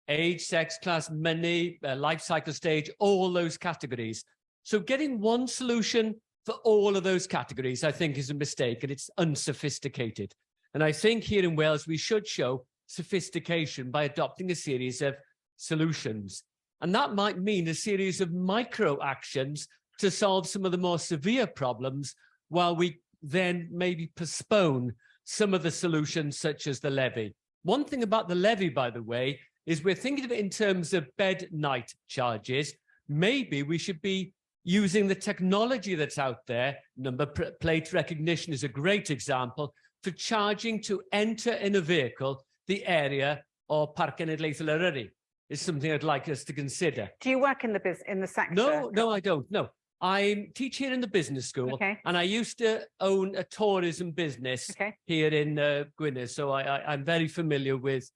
Age, sex, class, money, life cycle stage, all those categories. So getting one solution for all of those categories, I think, is a mistake, and it's unsophisticated. And I think here in Wales, we should show sophistication by adopting a series of solutions. And that might mean a series of micro actions to solve some of the more severe problems, while we then maybe postpone some of the solutions, such as the levy. One thing about the levy, by the way, is we're thinking of it in terms of bed night charges. Maybe we should be using the technology that's out there. Number plate recognition is a great example for charging to enter in a vehicle the area or Parc Cenedlaethol Eryri. Is something I'd like us to consider. Do you work in the sector? No, I don't. No, I teach here in the business school, and I used to own a tourism business here in Gwynedd, so I'm very familiar with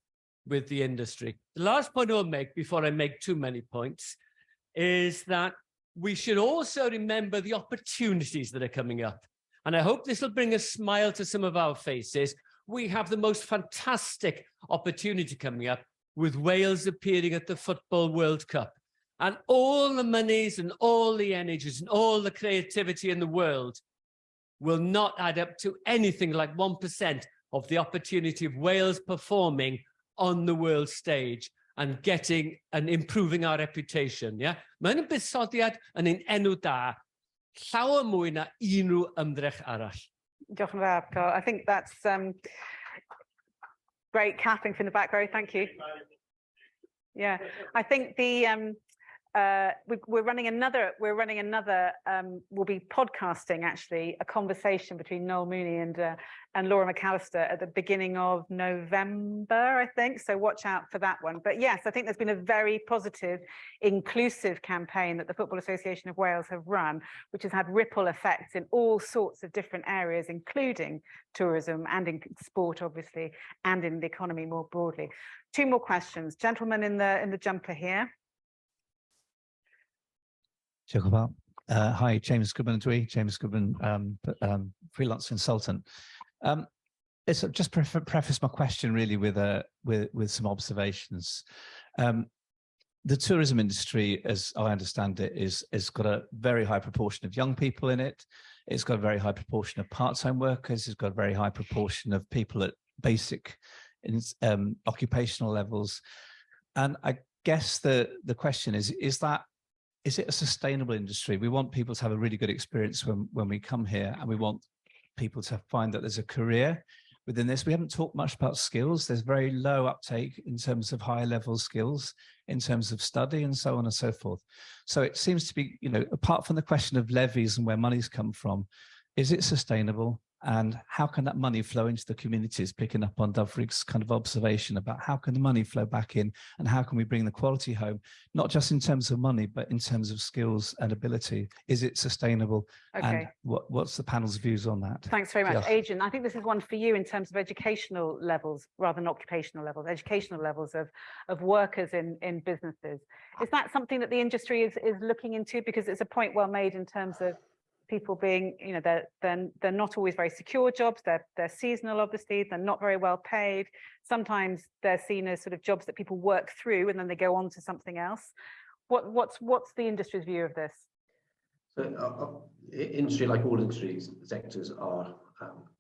the industry. The last point I'll make before I make too many points is that we should also remember the opportunities that are coming up. And I hope this will bring a smile to some of our faces. We have the most fantastic opportunity coming up with Wales appearing at the Football World Cup. And all the monies and all the energies and all the creativity in the world will not add up to anything like 1% of the opportunity of Wales performing on the world stage and getting and improving our reputation. Yeah? Mae'n yn buddsoddiad yn un enw da, llawer mwy na unrhyw ymdrech arall. Diolch yn fawr, Carl. I think that's great clapping from the back row. Thank you. Yeah, I think we're running another. We'll be podcasting actually a conversation between Noel Mooney and Laura McAllister at the beginning of November, I think. So watch out for that one. But yes, I think there's been a very positive, inclusive campaign that the Football Association of Wales have run, which has had ripple effects in all sorts of different areas, including tourism and in sport, obviously, and in the economy more broadly. Two more questions. Gentleman in the jumper here. Hi, James Goodman, James Goodman, freelance consultant. It's just preface my question really with some observations. The tourism industry, as I understand it, is got a very high proportion of young people in it. It's got a very high proportion of part-time workers. It's got a very high proportion of people at basic occupational levels. And I guess the question is it a sustainable industry? We want people to have a really good experience when we come here, and we want people to find that there's a career within this. We haven't talked much about skills. There's very low uptake in terms of higher level skills, in terms of study and so on and so forth. So it seems to be, apart from the question of levies and where money's come from, is it sustainable? And how can that money flow into the communities, picking up on Dyfrig's kind of observation about how can the money flow back in and how can we bring the quality home, not just in terms of money, but in terms of skills and ability? Is it sustainable? Okay. And what's the panel's views on that? Thanks very much. Adrian, I think this is one for you in terms of educational levels rather than occupational levels, educational levels of workers in businesses. Is that something that the industry is looking into? Because it's a point well made in terms of people being, you know, they're not always very secure jobs. They're seasonal, obviously. They're not very well paid. Sometimes they're seen as sort of jobs that people work through and then they go on to something else. What's the industry's view of this? So, industry, like all industry sectors, are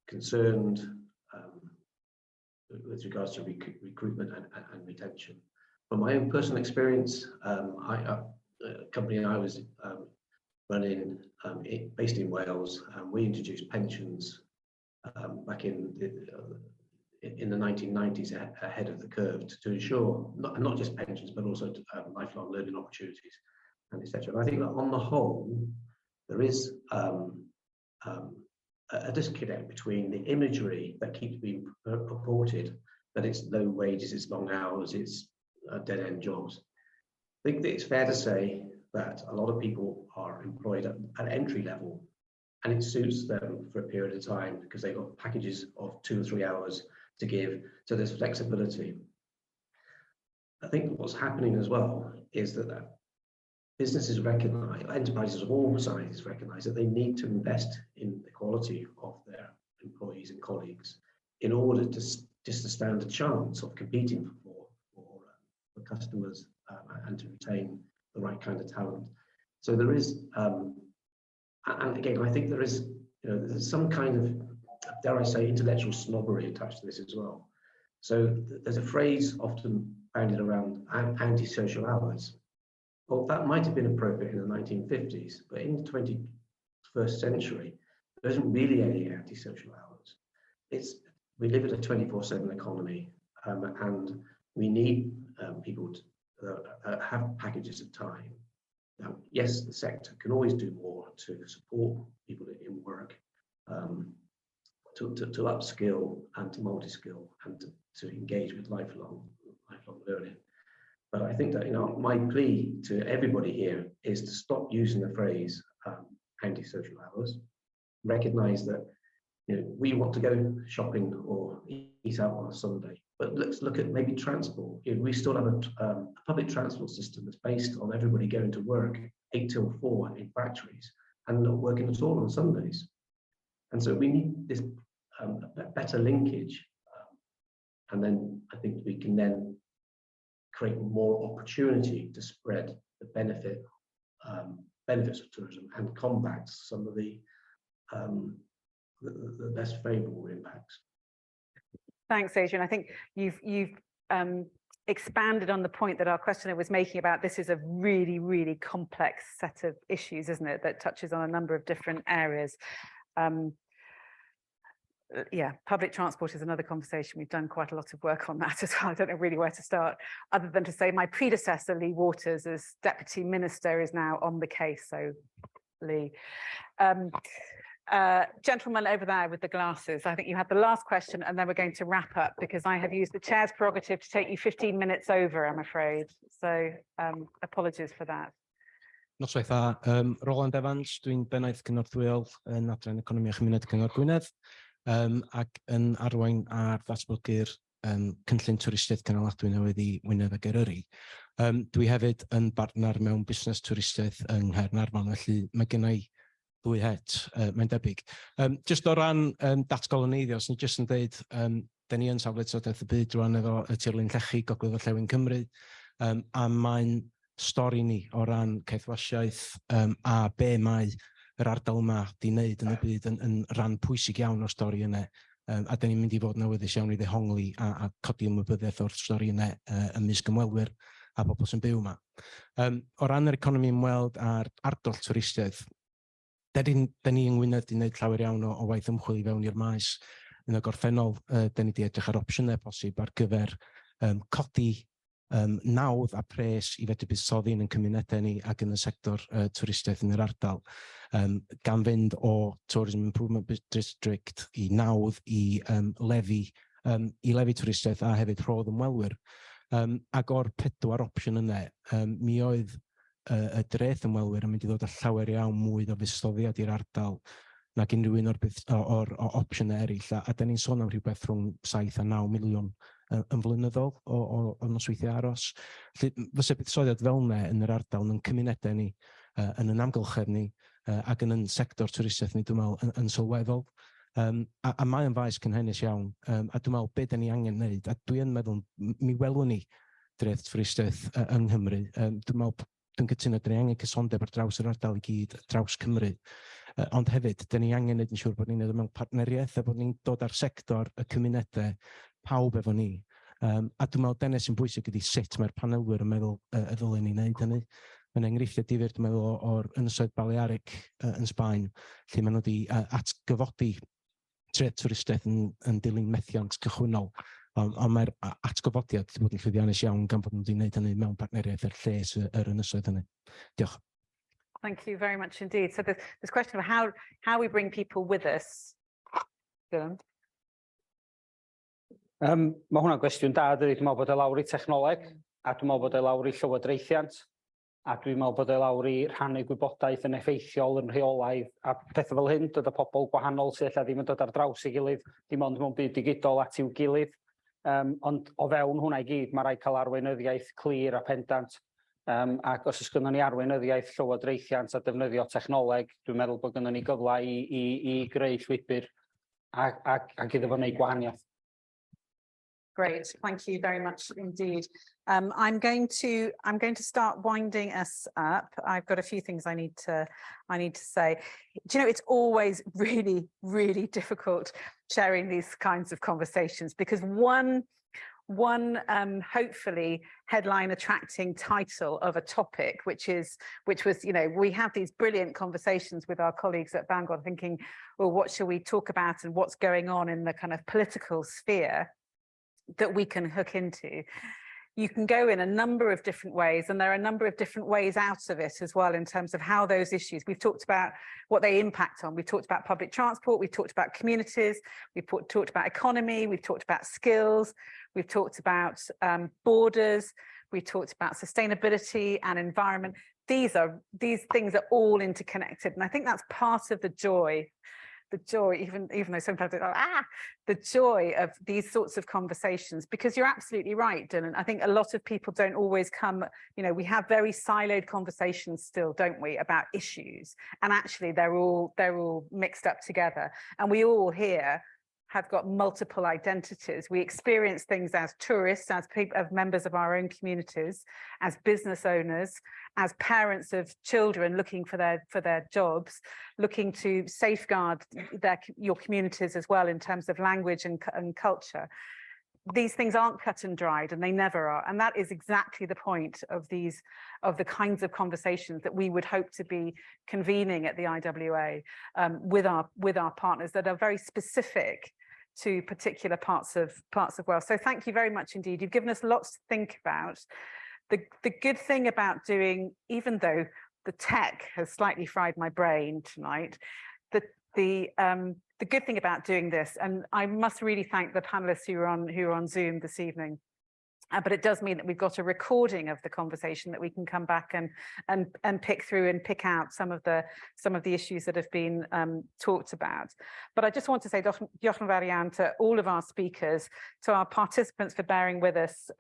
concerned with regards to recruitment and retention. From my own personal experience, a company I was running, based in Wales, we introduced pensions back in the 1990s ahead of the curve to ensure not just pensions but also lifelong learning opportunities and etc. And I think that on the whole there is a disconnect between the imagery that keeps being purported, that it's low wages, it's long hours, it's dead-end jobs. I think that it's fair to say that a lot of people are employed at entry level and it suits them for a period of time because they've got packages of 2 or 3 hours to give, so there's flexibility. I think what's happening as well is that businesses recognise, enterprises of all sizes recognise that they need to invest in the quality of their employees and colleagues in order to just to stand a chance of competing for customers and to retain the right kind of talent. So there is, and again, I think there is, you know, there's some kind of, dare I say, intellectual snobbery attached to this as well. So there's a phrase often bandied around, anti-social hours. Well, that might have been appropriate in the 1950s, but in the 21st century, there isn't really any anti-social hours. We live in a 24/7 economy, and we need people to have packages of time. Now, yes, the sector can always do more to support people in work, to upskill and to multi-skill and to engage with lifelong learning. But I think that, you know, my plea to everybody here is to stop using the phrase anti-social hours. Recognise that, you know, we want to go shopping or eat out on a Sunday, but let's look at maybe transport. You know, we still have a public transport system that's based on everybody going to work 8 till 4 in factories and not working at all on Sundays. And so we need this better linkage, and then I think we can then create more opportunity to spread the benefits of tourism and combat some of the less favourable impacts. Thanks, Adrian. I think you've expanded on the point that our questioner was making about this is a really, really complex set of issues, isn't it, that touches on a number of different areas. Yeah, public transport is another conversation. We've done quite a lot of work on that as well. I don't know really where to start, other than to say my predecessor, Lee Waters, as Deputy Minister, is now on the case. So, Lee. Gentleman over there with the glasses, I think you had the last question, and then we're going to wrap up because I have used the chair's prerogative to take you 15 minutes over, I'm afraid. So, apologies for that. Noswaith dda, Roland Evans, dwi'n bennaeth cyngorthwyol yn Adran Economi a Chymunedau Cyngor Gwynedd, ac yn arwain ar ddatblygu'r cynllun twristiaeth cynaladwy newydd i Wynedd ac Eryri. Dwi hefyd yn bartner mewn busnes twristiaeth yng Nghaernarfon, felly mae gennai ddwy het, mae'n debyg. Just o ran datgoloneiddio, os ni jyst yn dweud, da ni yn safle trafodaeth y byd rwan efo y tirlun llechi Gogledd Orllewin Cymru, a mae'n stori ni o ran caethwasiaeth a be mae yr ardal yma di wneud yn y byd yn ran pwysig iawn o'r stori yna, a da ni'n mynd i fod yn awyddus iawn i ddehongli a codi ymwybyddiaeth o'r stori yna ymysg ymwelwyr a bobl sy'n byw yma. O ran yr economi ymweld a'r ardal twristiaeth, da ni yng Ngwynedd di wneud llawer iawn o waith ymchwil i fewn i'r maes. Yn y gorffennol, da ni di edrych ar opsiynau posib ar gyfer codi nawdd a pres i fedru buddsoddi yn cymunedau ni ac yn y sector twristiaeth yn yr ardal, gan fynd o Tourism Improvement District i nawdd i levy twristiaeth a hefyd rhodd ymwelwyr. Ac o'r 4 opsiwn yna, mi oedd y dreth ymwelwyr yn mynd i ddod â llawer iawn mwy o fuddsoddiad i'r ardal nag unrhyw un o'r opsiynau eraill, a da ni'n sôn am rhywbeth rhwng 7 a 9 miliwn yn flynyddol o nosweithiau aros. Fysa buddsoddiad fel yna yn yr ardal yn cymunedau ni yn yn amgylchedd ni ac yn sector twristiaeth ni, dwi'n meddwl, yn sylweddol. A mae yn faes cynhennus iawn, a dwi'n meddwl beth da ni angen wneud, a dwi'n meddwl mi welwn ni dreth twristiaeth yng Nghymru. Dwi'n meddwl, dwi'n cytuno, da ni angen cysondeb ar draws yr ardal i gyd, draws Cymru. Ond hefyd, da ni angen wneud yn siŵr bod ni'n neud mewn partneriaeth, a bod ni'n dod ar sector y cymunedau pawb efo ni. A dwi'n meddwl dyna sy'n bwysig ydy sut mae'r panelwyr yn meddwl y ddylen ni wneud hynny. Mae'n enghreifftiau difyr, dwi'n meddwl, o'r Ynysoedd Balearic yn Sbaen, lle maen nhw wedi atgyfodi treth twristiaeth yn dilyn methiant cychwynnol. Ond mae'r atgyfodiad wedi bod yn llwyddiannus iawn gan bod nhw wedi wneud hynny mewn partneriaeth ar lles yr ynysoedd hynny. Diolch. Thank you very much indeed. So this question of how we bring people with us. Dylan. Mae hwnna'n gwestiwn da, dydy. Dwi'n meddwl bod e lawr i technoleg, a dwi'n meddwl bod e lawr i llywodraethiant, a dwi'n meddwl bod e lawr i rhannu gwybodaeth yn effeithiol yn rheolaidd, a pethau fel hyn, dod o pobl gwahanol sydd ella ddim yn dod ar draws ei gilydd, dim ond mewn byd digidol at i'w gilydd. Ond o fewn hwnna i gyd, mae rhaid cael arweinyddiaeth clir a pendant. Ac os ys gynnon ni arweinyddiaeth llywodraethiant a defnyddio technoleg, dwi'n meddwl bod gynnon ni gyfle i greu llwybr ac iddo fo wneud gwahaniaeth. Great, thank you very much indeed. I'm going to start winding us up. I've got a few things I need to say. Do you know, it's always really, really difficult sharing these kinds of conversations because one hopefully headline attracting title of a topic, which was, you know, we have these brilliant conversations with our colleagues at Bangor thinking, well, what shall we talk about and what's going on in the kind of political sphere that we can hook into. You can go in a number of different ways, and there are a number of different ways out of it as well in terms of how those issues, we've talked about what they impact on, we've talked about public transport, we've talked about communities, we've talked about economy, we've talked about skills, we've talked about borders, we've talked about sustainability and environment. These things are all interconnected, and I think that's part of the joy, even though sometimes it's like, the joy of these sorts of conversations, because you're absolutely right, Dylan. I think a lot of people don't always come, you know, we have very siloed conversations still, don't we, about issues, and actually they're all mixed up together, and we all here have got multiple identities. We experience things as tourists, as members of our own communities, as business owners, as parents of children looking for their jobs, looking to safeguard your communities as well in terms of language and culture. These things aren't cut and dried, and they never are. And that is exactly the point of the kinds of conversations that we would hope to be convening at the IWA with our partners that are very specific to particular parts of Wales. So thank you very much indeed. You've given us lots to think about. The good thing about doing, even though the tech has slightly fried my brain tonight, the good thing about doing this, and I must really thank the panelists who are on Zoom this evening, but it does mean that we've got a recording of the conversation that we can come back and pick through and pick out some of the issues that have been talked about. But I just want to say diolch yn fawr iawn to all of our speakers, to our participants for bearing with us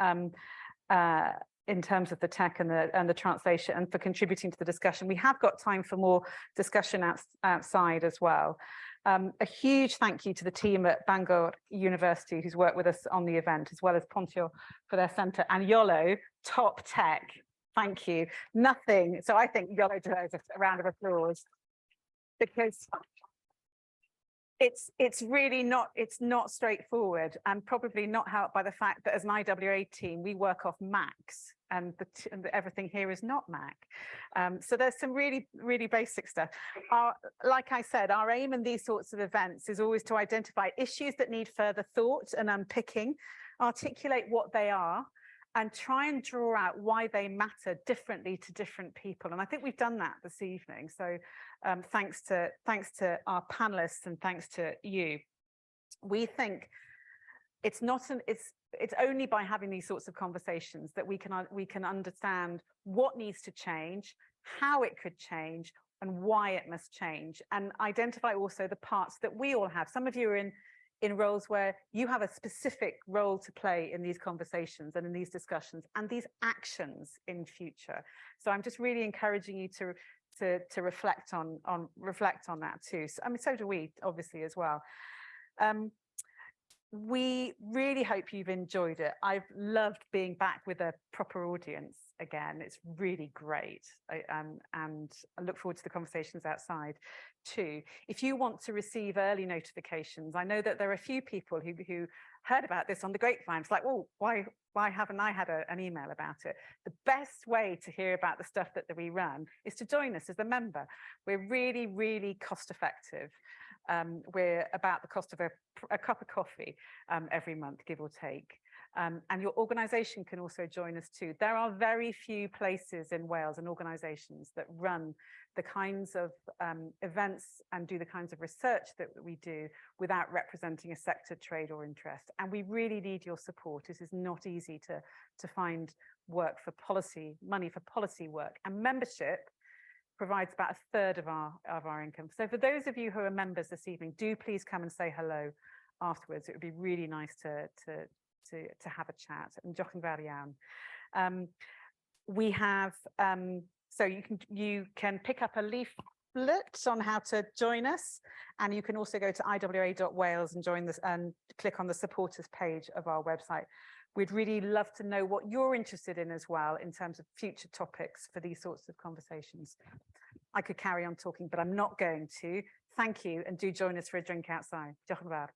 in terms of the tech and the translation, and for contributing to the discussion. We have got time for more discussion outside as well. A huge thank you to the team at Bangor University who's worked with us on the event, as well as Pontio for their centre, and Yolo, top tech. Thank you. Nothing. So I think Yolo deserves a round of applause, because it's really not straightforward, and probably not helped by the fact that as an IWA team we work off Macs, and everything here is not Mac. So there's some really, really basic stuff. Like I said, our aim in these sorts of events is always to identify issues that need further thought and unpicking, articulate what they are, and try and draw out why they matter differently to different people. And I think we've done that this evening. So thanks to our panelists, and thanks to you. We think it's only by having these sorts of conversations that we can understand what needs to change, how it could change, and why it must change, and identify also the parts that we all have. Some of you are in roles where you have a specific role to play in these conversations and in these discussions and these actions in future. So I'm just really encouraging you to reflect on that too. So, I mean, so do we, obviously, as well. We really hope you've enjoyed it. I've loved being back with a proper audience again. It's really great. And I look forward to the conversations outside too. If you want to receive early notifications, I know that there are a few people who heard about this on the grapevine. It's like, well, why haven't I had an email about it? The best way to hear about the stuff that we run is to join us as a member. We're really, really cost effective. We're about the cost of a cup of coffee every month, give or take. And your organisation can also join us too. There are very few places in Wales and organisations that run the kinds of events and do the kinds of research that we do without representing a sector, trade or interest. And we really need your support. This is not easy to find work for policy, money for policy work. And membership provides about a third of our income. So for those of you who are members this evening, do please come and say hello afterwards. It would be really nice to have a chat. And diolch yn fawr iawn. We have so you can pick up a leaflet on how to join us, and you can also go to iwa.wales and join this and click on the supporters page of our website. We'd really love to know what you're interested in as well in terms of future topics for these sorts of conversations. I could carry on talking, but I'm not going to. Thank you, and do join us for a drink outside. Diolch yn fawr.